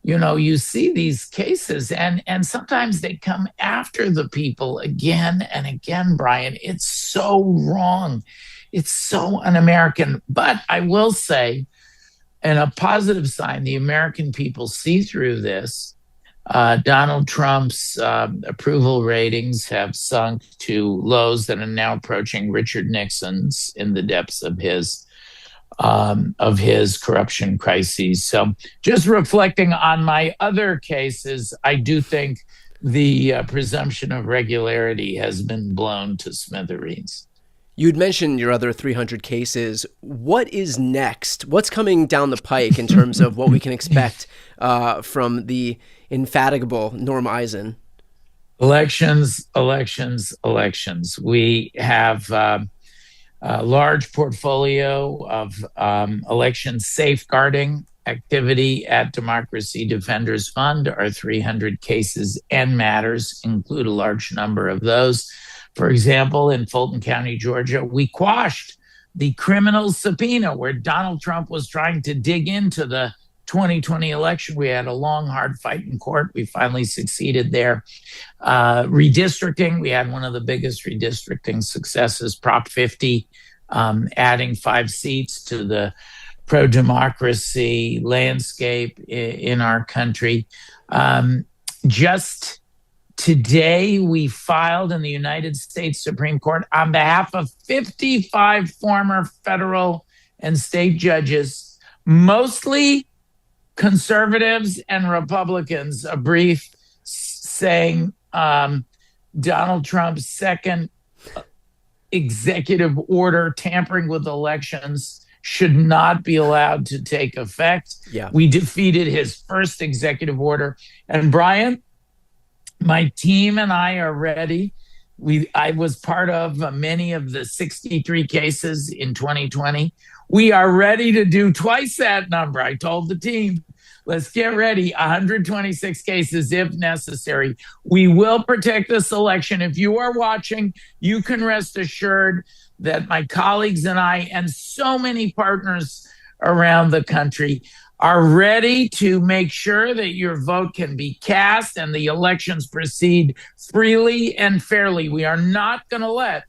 you know, you see these cases and sometimes they come after the people again and again, Brian. It's so wrong. It's so un-American. But I will say, and a positive sign, the American people see through this. Donald Trump's approval ratings have sunk to lows that are now approaching Richard Nixon's in the depths of his corruption crises. So just reflecting on my other cases, I do think the presumption of regularity has been blown to smithereens. You'd mentioned your other 300 cases. What is next? What's coming down the pike in terms of what we can expect from the infatigable Norm Eisen? Elections. We have a large portfolio of election safeguarding activity at Democracy Defenders Fund. Our 300 cases and matters include a large number of those. For example, in Fulton County, Georgia, we quashed the criminal subpoena where Donald Trump was trying to dig into the 2020 election. We had a long, hard fight in court. We finally succeeded there. Redistricting, we had one of the biggest redistricting successes, Prop 50, adding 5 seats to the pro-democracy landscape in our country. Just today, we filed in the United States Supreme Court on behalf of 55 former federal and state judges, mostly conservatives and Republicans, a brief saying Donald Trump's second executive order tampering with elections should not be allowed to take effect. Yeah. We defeated his first executive order. And Brian, my team and I are ready I was part of many of the 63 cases in 2020. We are ready to do twice that number. I told the team, let's get ready, 126 cases if necessary. We will protect this election. If you are watching, you can rest assured that my colleagues and I and so many partners around the country are ready to make sure that your vote can be cast and the elections proceed freely and fairly. We are not going to let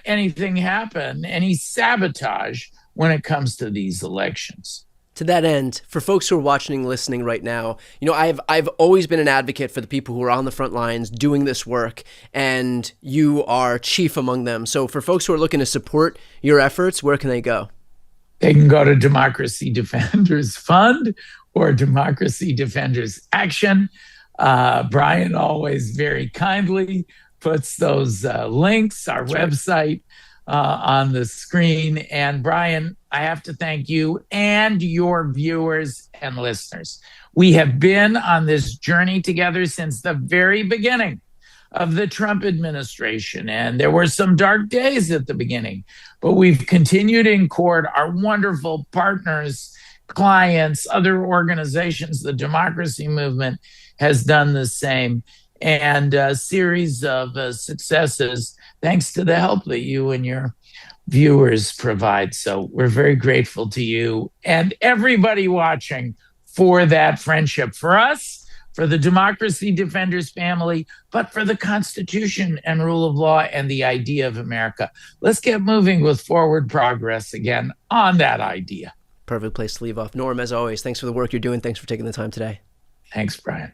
anything happen, any sabotage when it comes to these elections. To that end, for folks who are watching and listening right now, I've always been an advocate for the people who are on the front lines doing this work, and you are chief among them. So for folks who are looking to support your efforts, where can they go? They can go to Democracy Defenders Fund or Democracy Defenders Action. Brian always very kindly puts those links, our website, on the screen. And Brian, I have to thank you and your viewers and listeners. We have been on this journey together since the very beginning of the Trump administration. And there were some dark days at the beginning, but we've continued in court. Our wonderful partners, clients, other organizations, the democracy movement has done the same. And a series of successes, thanks to the help that you and your viewers provide. So we're very grateful to you and everybody watching for that friendship. For us, for the Democracy Defenders family, but for the Constitution and rule of law and the idea of America. Let's get moving with forward progress again on that idea. Perfect place to leave off. Norm, as always, thanks for the work you're doing. Thanks for taking the time today. Thanks, Brian.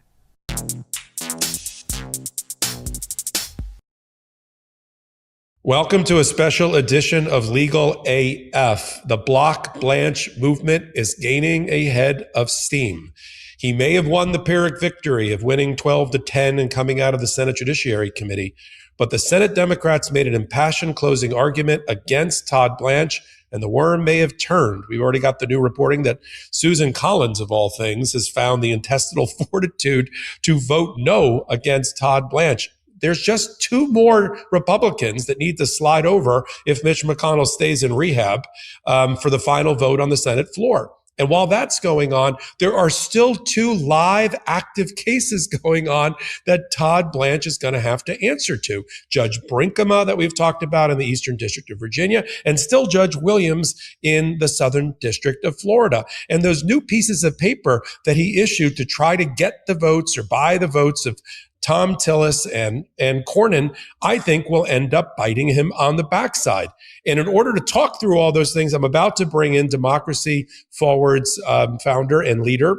Welcome to a special edition of Legal AF. The Block Blanche movement is gaining a head of steam. He may have won the Pyrrhic victory of winning 12-10 and coming out of the Senate Judiciary Committee, but the Senate Democrats made an impassioned closing argument against Todd Blanche, and the worm may have turned. We've already got the new reporting that Susan Collins, of all things, has found the intestinal fortitude to vote no against Todd Blanche. There's just two more Republicans that need to slide over if Mitch McConnell stays in rehab for the final vote on the Senate floor. And while that's going on, there are still two live active cases going on that Todd Blanche is going to have to answer to. Judge Brinkema, that we've talked about in the Eastern District of Virginia, and still Judge Williams in the Southern District of Florida. And those new pieces of paper that he issued to try to get the votes or buy the votes of Tom Tillis and Cornyn, I think will end up biting him on the backside. And in order to talk through all those things, I'm about to bring in Democracy Forward's founder and leader,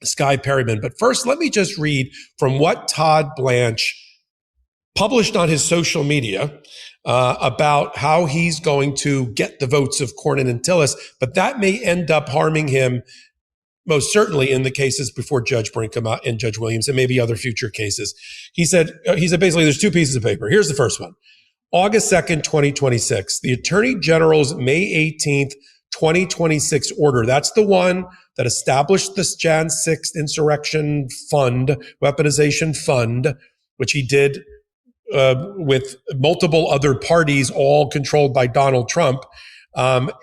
Skye Perryman. But first, let me just read from what Todd Blanche published on his social media about how he's going to get the votes of Cornyn and Tillis, but that may end up harming him most certainly in the cases before Judge Brinkema and Judge Williams and maybe other future cases. He said basically there's two pieces of paper. Here's the first one. August 2nd, 2026, the Attorney General's May 18th, 2026 order. That's the one that established this Jan 6th Insurrection Fund, Weaponization Fund, which he did with multiple other parties, all controlled by Donald Trump.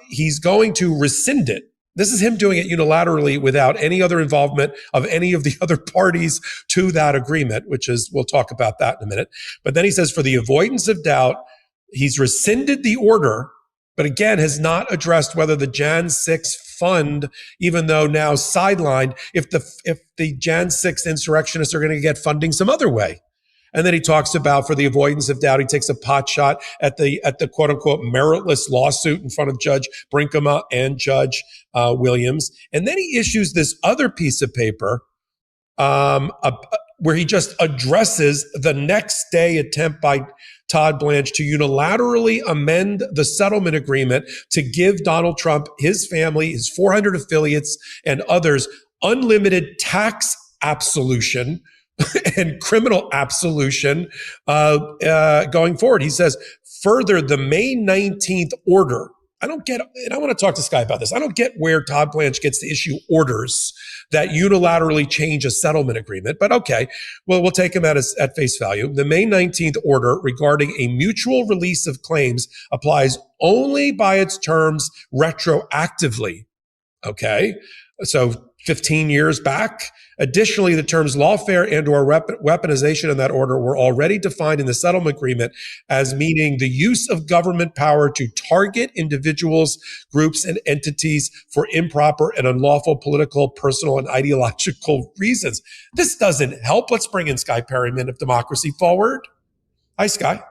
He's going to rescind it. This is him doing it unilaterally without any other involvement of any of the other parties to that agreement, which is, we'll talk about that in a minute. But then he says, for the avoidance of doubt, he's rescinded the order, but again, has not addressed whether the Jan 6 fund, even though now sidelined, if the Jan 6 insurrectionists are going to get funding some other way. And then he talks about, for the avoidance of doubt, he takes a pot shot at the quote unquote meritless lawsuit in front of Judge Brinkema and Judge Williams. And then he issues this other piece of paper where he just addresses the next day attempt by Todd Blanche to unilaterally amend the settlement agreement to give Donald Trump, his family, his 400 affiliates, and others unlimited tax absolution and criminal absolution going forward. He says, further, the May 19th order I don't get, and I want to talk to Sky about this. I don't get where Todd Blanche gets to issue orders that unilaterally change a settlement agreement, but okay, well, we'll take him at face value. The May 19th order regarding a mutual release of claims applies only by its terms retroactively. Okay, so 15 years back. Additionally, the terms lawfare and or weaponization in that order were already defined in the settlement agreement as meaning the use of government power to target individuals, groups, and entities for improper and unlawful political, personal, and ideological reasons. This doesn't help. Let's bring in Sky Perryman of Democracy Forward. Hi, Sky.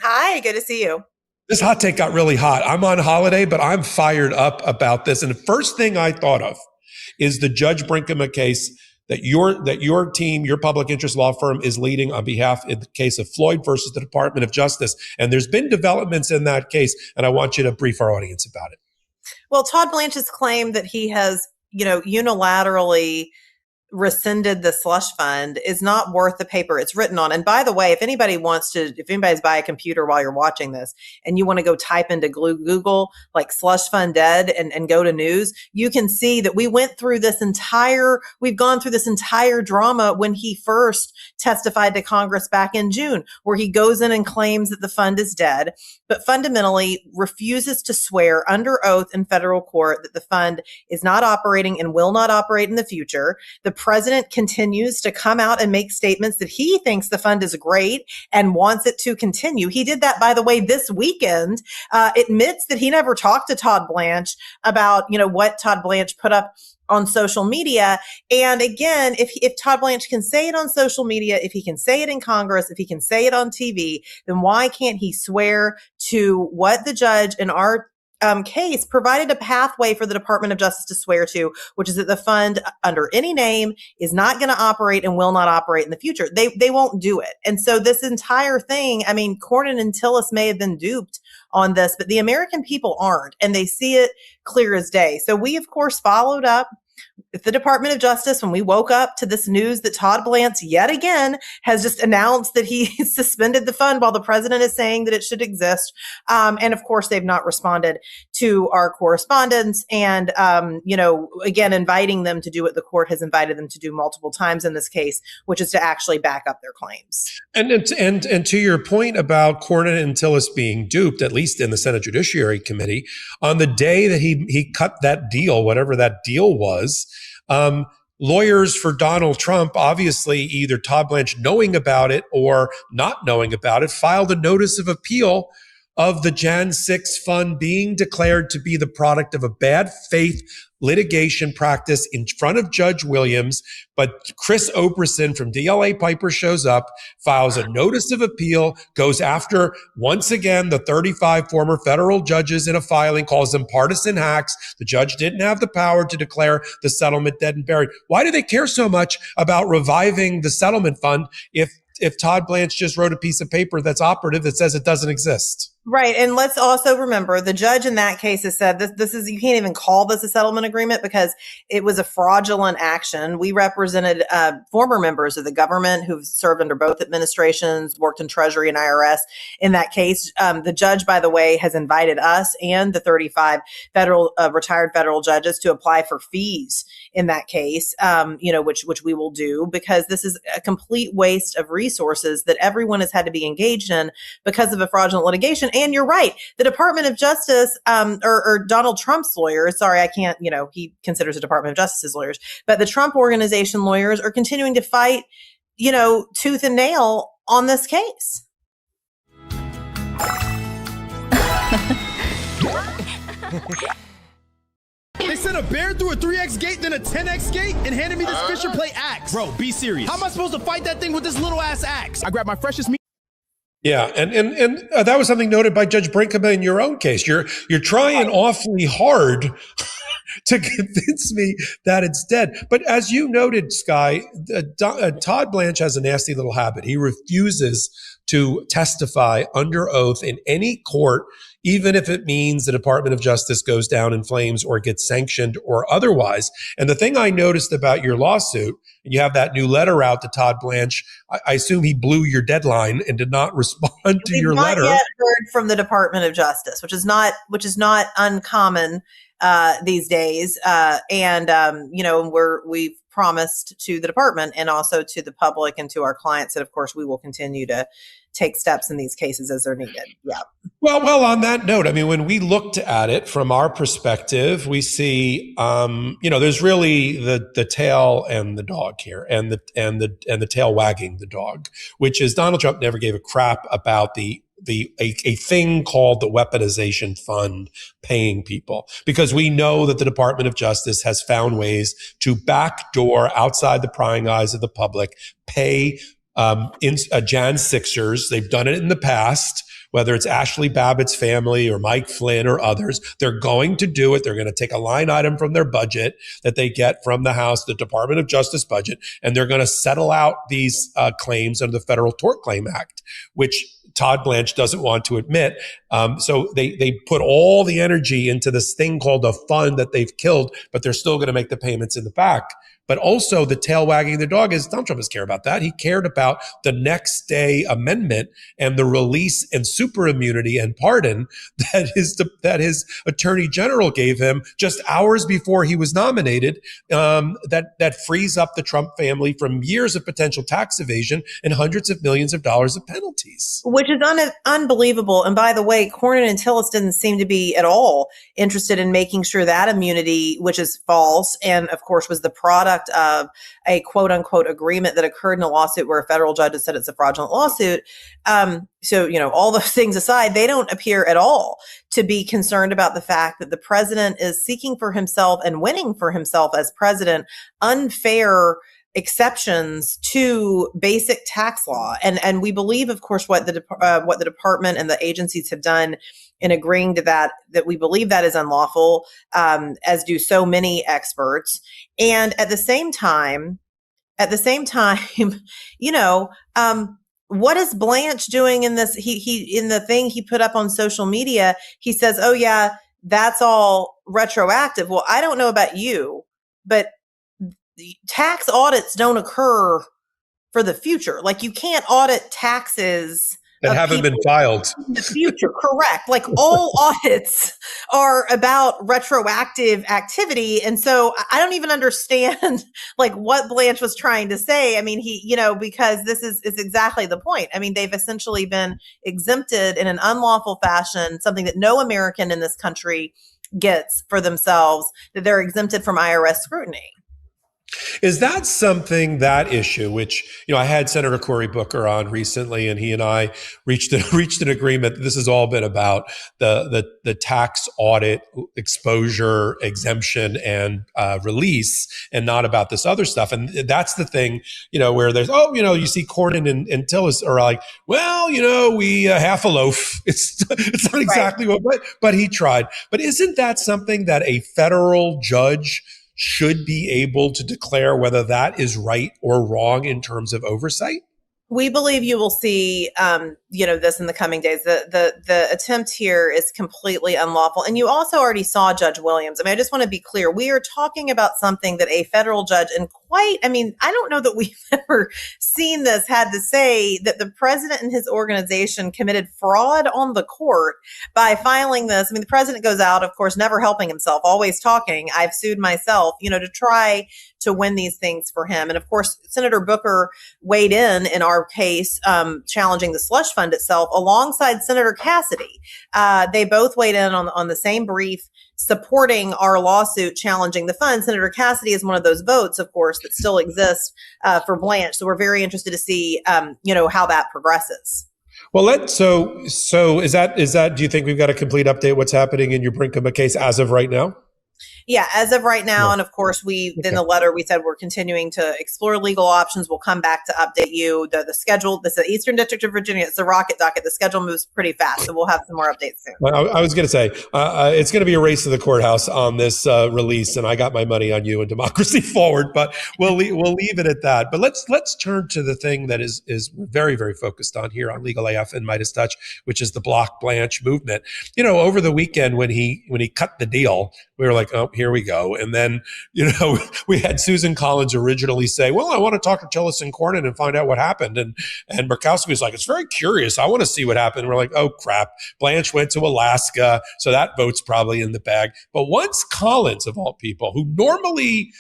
Hi, good to see you. This hot take got really hot. I'm on holiday, but I'm fired up about this. And the first thing I thought of is the Judge Brinkema case that your team, your public interest law firm, is leading on behalf in the case of Floyd versus the Department of Justice. And there's been developments in that case, and I want you to brief our audience about it. Well, Todd Blanche's claim that he has, unilaterally rescinded the slush fund is not worth the paper it's written on. And by the way, if anybody's buy a computer while you're watching this and you want to go type into Google like slush fund dead and go to news, you can see that we've gone through this entire drama when he first testified to Congress back in June, where he goes in and claims that the fund is dead, but fundamentally refuses to swear under oath in federal court that the fund is not operating and will not operate in the future. The president continues to come out and make statements that he thinks the fund is great and wants it to continue. He did that, by the way, this weekend, admits that he never talked to Todd Blanche about, what Todd Blanche put up on social media. And again, if Todd Blanche can say it on social media, if he can say it in Congress, if he can say it on TV, then why can't he swear to what the judge in our case provided a pathway for the Department of Justice to swear to, which is that the fund under any name is not going to operate and will not operate in the future. They won't do it. And so this entire thing, Cornyn and Tillis may have been duped on this, but the American people aren't, and they see it clear as day. So we, of course, followed up with the Department of Justice when we woke up to this news that Todd Blanche yet again has just announced that he suspended the fund while the president is saying that it should exist. And of course, they've not responded to our correspondence and, again, inviting them to do what the court has invited them to do multiple times in this case, which is to actually back up their claims. And to your point about Cornyn and Tillis being duped, at least in the Senate Judiciary Committee, on the day that he cut that deal, whatever that deal was, lawyers for Donald Trump, obviously either Todd Blanche knowing about it or not knowing about it, filed a notice of appeal of the Jan 6 fund being declared to be the product of a bad faith litigation practice in front of Judge Williams. But Chris Oberson from DLA Piper shows up, files a notice of appeal, goes after, once again, the 35 former federal judges in a filing, calls them partisan hacks. The judge didn't have the power to declare the settlement dead and buried. Why do they care so much about reviving the settlement fund if Todd Blanche just wrote a piece of paper that's operative that says it doesn't exist? Right. And let's also remember the judge in that case has said this is, you can't even call this a settlement agreement because it was a fraudulent action. We represented former members of the government who've served under both administrations, worked in Treasury and IRS in that case. The judge, by the way, has invited us and the 35 retired federal judges to apply for fees in that case, which we will do because this is a complete waste of resources that everyone has had to be engaged in because of a fraudulent litigation. And you're right. The Department of Justice, or Donald Trump's lawyers, sorry, I can't, he considers the Department of Justice's lawyers, but the Trump Organization lawyers are continuing to fight, tooth and nail on this case. They sent a bear through a 3X gate, then a 10X gate, and handed me this Fisher Plate axe. Bro, be serious. How am I supposed to fight that thing with this little ass axe? I grabbed my freshest meat. Yeah, and that was something noted by Judge Brinkema in your own case. You're trying awfully hard to convince me that it's dead. But as you noted, Sky, Todd Blanche has a nasty little habit. He refuses to testify under oath in any court, even if it means the Department of Justice goes down in flames or gets sanctioned or otherwise. And the thing I noticed about your lawsuit, and you have that new letter out to Todd Blanche, I assume he blew your deadline and did not respond to your letter. We've not yet heard from the Department of Justice, which is not uncommon these days. We've promised to the department and also to the public and to our clients that, of course, we will continue to take steps in these cases as they're needed. Yeah. Well, on that note, I mean, when we looked at it from our perspective, we see, there's really the tail and the dog here, and the tail wagging the dog, which is Donald Trump never gave a crap about a thing called the weaponization fund paying people, because we know that the Department of Justice has found ways to backdoor outside the prying eyes of the public, pay Jan Sixers. They've done it in the past, whether it's Ashley Babbitt's family or Mike Flynn or others. They're going to do it. They're going to take a line item from their budget that they get from the House, the Department of Justice budget, and they're going to settle out these claims under the Federal Tort Claim Act, which Todd Blanche doesn't want to admit. So they put all the energy into this thing called a fund that they've killed, but they're still going to make the payments in the back. But also the tail wagging the dog is Donald Trump doesn't care about that. He cared about the next day amendment and the release and super immunity and pardon that his attorney general gave him just hours before he was nominated, that frees up the Trump family from years of potential tax evasion and hundreds of millions of dollars of penalties. Which is unbelievable. And by the way, Cornyn and Tillis didn't seem to be at all interested in making sure that immunity, which is false, and of course was the product of a quote unquote agreement that occurred in a lawsuit where a federal judge has said it's a fraudulent lawsuit. So, all those things aside, they don't appear at all to be concerned about the fact that the president is seeking for himself and winning for himself as president unfair exceptions to basic tax law. And we believe, of course, what the department and the agencies have done in agreeing to that we believe that is unlawful, as do so many experts. And at the same time, what is Blanche doing in this? He in the thing he put up on social media, he says, "Oh yeah, that's all retroactive." Well, I don't know about you, but tax audits don't occur for the future. Like, you can't audit taxes that haven't been filed in the future. Correct. Like, all audits are about retroactive activity. And so I don't even understand like what Blanche was trying to say. I mean, because this is exactly the point. I mean, they've essentially been exempted in an unlawful fashion, something that no American in this country gets for themselves, that they're exempted from IRS scrutiny. Is that something, that issue, which, I had Senator Cory Booker on recently, and he and I reached an agreement. This has all been about the tax audit exposure, exemption, and release, and not about this other stuff. And that's the thing, where there's, you see Cornyn and Tillis are like, well, we half a loaf. It's not exactly what, but he tried. But isn't that something that a federal judge should be able to declare whether that is right or wrong in terms of oversight? We believe you will see, this in the coming days. The attempt here is completely unlawful. And you also already saw Judge Williams. I mean, I just want to be clear. We are talking about something that a federal judge, and I don't know that we've ever seen this, had to say that the president and his organization committed fraud on the court by filing this. I mean, the president goes out, of course, never helping himself, always talking. I've sued myself, to try to win these things for him. And of course, Senator Booker weighed in our case, challenging the slush fund itself alongside Senator Cassidy. They both weighed in on the same brief supporting our lawsuit challenging the fund. Senator Cassidy is one of those votes, of course, that still exists for Blanche. So we're very interested to see, how that progresses. Well, so is that, do you think we've got a complete update what's happening in your Brinkema case as of right now? Yeah, as of right now, and of course, in the letter we said we're continuing to explore legal options. We'll come back to update you. The schedule, this is the Eastern District of Virginia. It's the rocket docket. The schedule moves pretty fast, so we'll have some more updates soon. Well, I was going to say it's going to be a race to the courthouse on this release, and I got my money on you and Democracy Forward. But we'll leave it at that. But let's turn to the thing that is very, very focused on here on Legal AF and Midas Touch, which is the Block Blanche movement. You know, over the weekend when he cut the deal, we were like, oh, here we go. And then, you know, we had Susan Collins originally say, well, I want to talk to Tillerson Cornyn and find out what happened. And Murkowski was like, it's very curious. I want to see what happened. And we're like, oh, crap. Blanche went to Alaska. So that vote's probably in the bag. But once Collins, of all people, who normally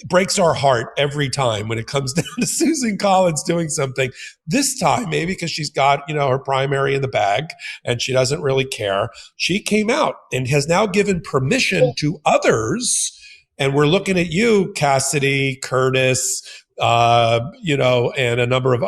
breaks our heart every time when it comes down to Susan Collins doing something, this time, maybe because she's got, you know, her primary in the bag and she doesn't really care, she came out and has now given permission to others. And we're looking at you, Cassidy, Curtis, you know, and a number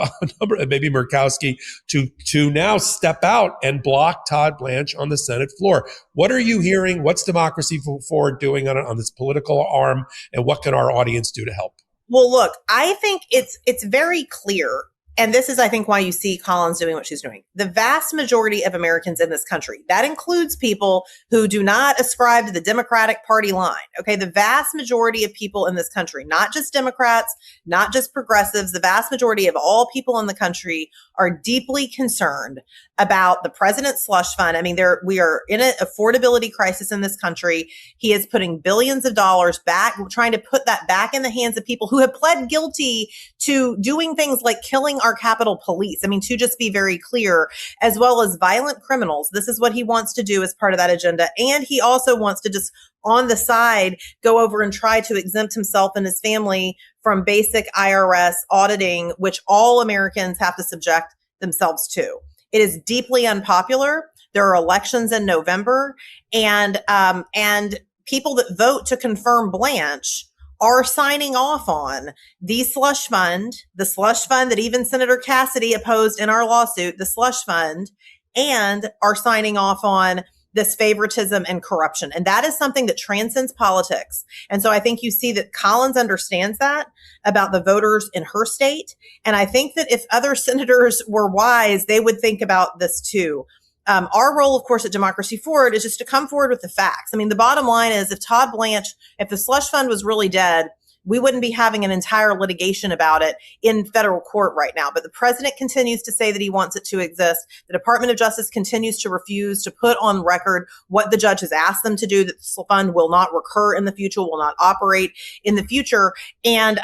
maybe Murkowski to now step out and block Todd Blanche on the Senate floor. What are you hearing? What's Democracy Forward doing on this political arm, and what can our audience do to help? Well, look, I think it's very clear. And this is, I think, why you see Collins doing what she's doing. The vast majority of Americans in this country, that includes people who do not ascribe to the Democratic Party line. Okay. The vast majority of people in this country, not just Democrats, not just progressives, the vast majority of all people in the country are deeply concerned about the president's slush fund. I mean, we are in an affordability crisis in this country. He is putting billions of dollars back, trying to put that back in the hands of people who have pled guilty to doing things like killing our Capitol Police. I mean, to just be very clear, as well as violent criminals. This is what he wants to do as part of that agenda. And he also wants to just on the side go over and try to exempt himself and his family from basic IRS auditing, which all Americans have to subject themselves to. It is deeply unpopular. There are elections in November, and people that vote to confirm Blanche are signing off on the slush fund that even Senator Cassidy opposed in our lawsuit, the slush fund, and are signing off on this favoritism and corruption. And that is something that transcends politics. And so I think you see that Collins understands that about the voters in her state. And I think that if other senators were wise, they would think about this too. Our role, of course, at Democracy Forward is just to come forward with the facts. I mean, the bottom line is if the slush fund was really dead, we wouldn't be having an entire litigation about it in federal court right now. But the president continues to say that he wants it to exist. The Department of Justice continues to refuse to put on record what the judge has asked them to do, that the fund will not recur in the future, will not operate in the future. And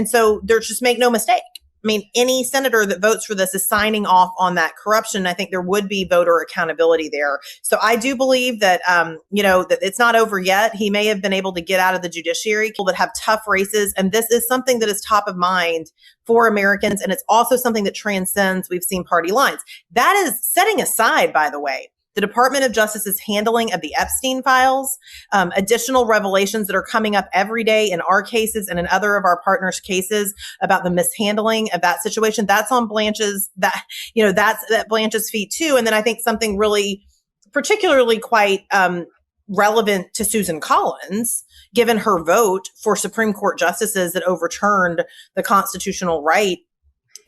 so there's just make no mistake. I mean, any senator that votes for this is signing off on that corruption. I think there would be voter accountability there. So I do believe that, that it's not over yet. He may have been able to get out of the judiciary, people that have tough races. And this is something that is top of mind for Americans. And it's also something that transcends, we've seen, party lines. That is setting aside, by the way, the Department of Justice's handling of the Epstein files, additional revelations that are coming up every day in our cases and in other of our partners' cases about the mishandling of that situation. That's on Blanche's, that's at Blanche's feet too. And then I think something really particularly quite relevant to Susan Collins, given her vote for Supreme Court justices that overturned the constitutional right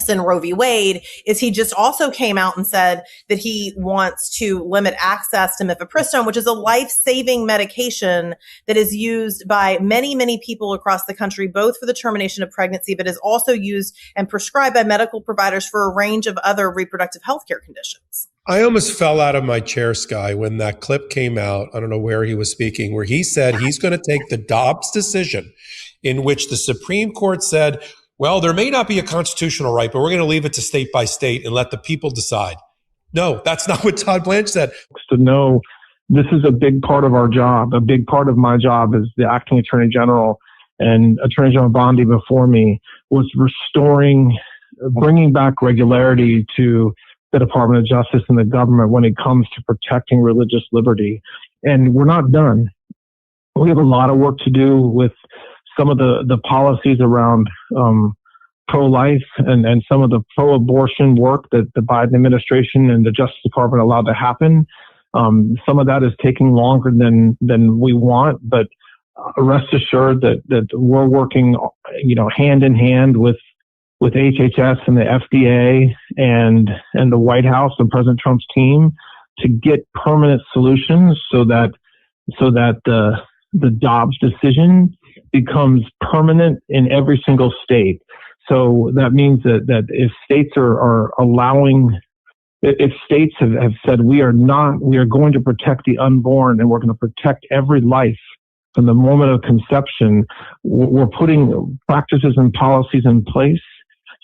in Roe v. Wade, is he just also came out and said that he wants to limit access to mifepristone, which is a life-saving medication that is used by many, many people across the country, both for the termination of pregnancy, but is also used and prescribed by medical providers for a range of other reproductive health care conditions. I almost fell out of my chair, Sky, when that clip came out. I don't know where he was speaking, where he said he's going to take the Dobbs decision, in which the Supreme Court said, well, there may not be a constitutional right, but we're going to leave it to state by state and let the people decide. No, that's not what Todd Blanche said. To know this is a big part of our job. A big part of my job as the acting attorney general, and Attorney General Bondi before me was bringing back regularity to the Department of Justice and the government when it comes to protecting religious liberty. And we're not done. We have a lot of work to do with some of the policies around pro-life and some of the pro-abortion work that the Biden administration and the Justice Department allowed to happen. Some of that is taking longer than we want, but rest assured that we're working, hand in hand with HHS and the FDA and the White House and President Trump's team to get permanent solutions so that the Dobbs decision becomes permanent in every single state. So that means that if states are allowing, if states have said we are going to protect the unborn and we're going to protect every life from the moment of conception, we're putting practices and policies in place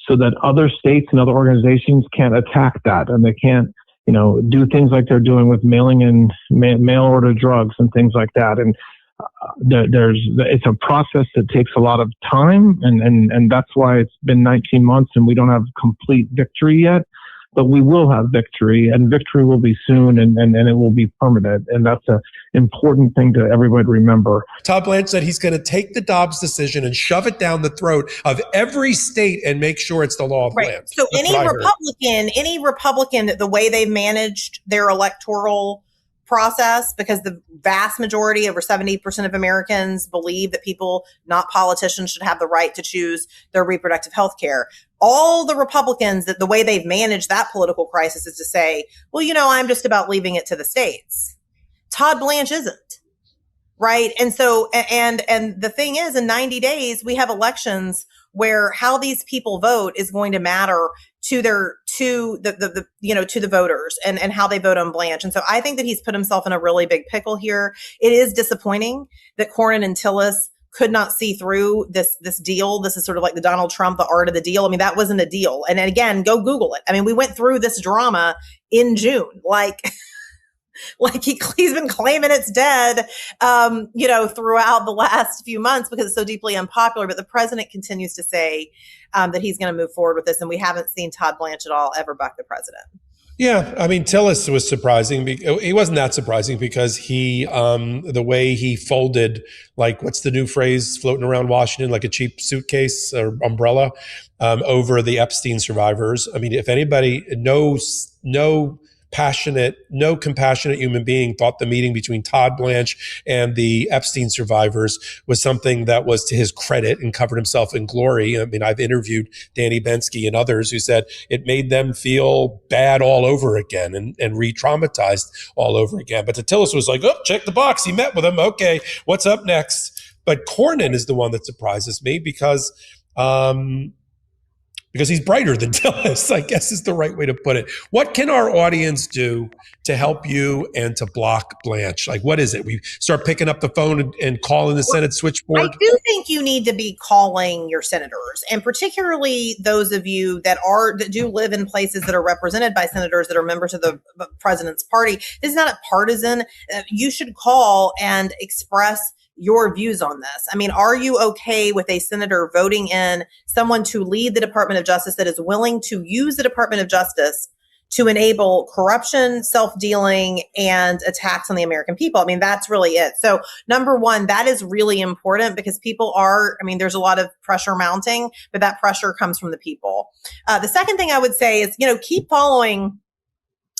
so that other states and other organizations can't attack that, and they can't, do things like they're doing with mailing in mail order drugs and things like that. And it's a process that takes a lot of time, and that's why it's been 19 months and we don't have complete victory yet. But we will have victory, and victory will be soon, and it will be permanent. And that's an important thing to everybody to remember. Todd Blanche said he's going to take the Dobbs decision and shove it down the throat of every state and make sure it's the law of the land. So any Republican, that the way they've managed their electoral process, because the vast majority, over 70% of Americans, believe that people, not politicians, should have the right to choose their reproductive health care. All the Republicans, that the way they've managed that political crisis is to say, well, I'm just about leaving it to the states. Todd Blanche isn't, right? And so, and the thing is, in 90 days, we have elections where how these people vote is going to matter to the voters and how they vote on Blanche. And so I think that he's put himself in a really big pickle here. It is disappointing that Cornyn and Tillis could not see through this deal. This is sort of like the Donald Trump, the art of the deal. I mean, that wasn't a deal. And again, go Google it. I mean, we went through this drama in June, like he's been claiming it's dead, throughout the last few months because it's so deeply unpopular. But the president continues to say that he's going to move forward with this. And we haven't seen Todd Blanche at all ever buck the president. Yeah, I mean, Tillis was surprising. He wasn't that surprising because the way he folded, like, what's the new phrase floating around Washington, like a cheap suitcase or umbrella over the Epstein survivors. I mean, if anybody knows, no compassionate human being thought the meeting between Todd Blanche and the Epstein survivors was something that was to his credit and covered himself in glory. I mean, I've interviewed Danny Bensky and others who said it made them feel bad all over again and re-traumatized all over again. But the Tillis was like, oh, check the box. He met with him. Okay, what's up next? But Cornyn is the one that surprises me because he's brighter than Tillis, I guess is the right way to put it. What can our audience do to help you and to block Blanche? Like, what is it? We start picking up the phone and calling the Senate switchboard? I do think you need to be calling your senators, and particularly those of you that do live in places that are represented by senators that are members of the president's party. This is not a partisan. You should call and express your views on this. I mean, are you okay with a senator voting in someone to lead the Department of Justice that is willing to use the Department of Justice to enable corruption, self-dealing, and attacks on the American people? I mean, that's really it. So number one, that is really important because there's a lot of pressure mounting, but that pressure comes from the people. The second thing I would say is, keep following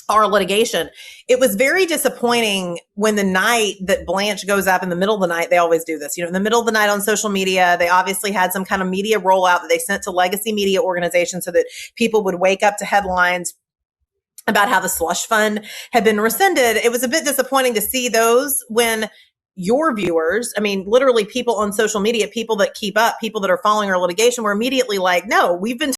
our litigation. It was very disappointing when the night that Blanche goes up in the middle of the night, they always do this, in the middle of the night on social media, they obviously had some kind of media rollout that they sent to legacy media organizations so that people would wake up to headlines about how the slush fund had been rescinded. It was a bit disappointing to see those when your viewers, I mean, literally people on social media, people that keep up, people that are following our litigation were immediately like, no, we've been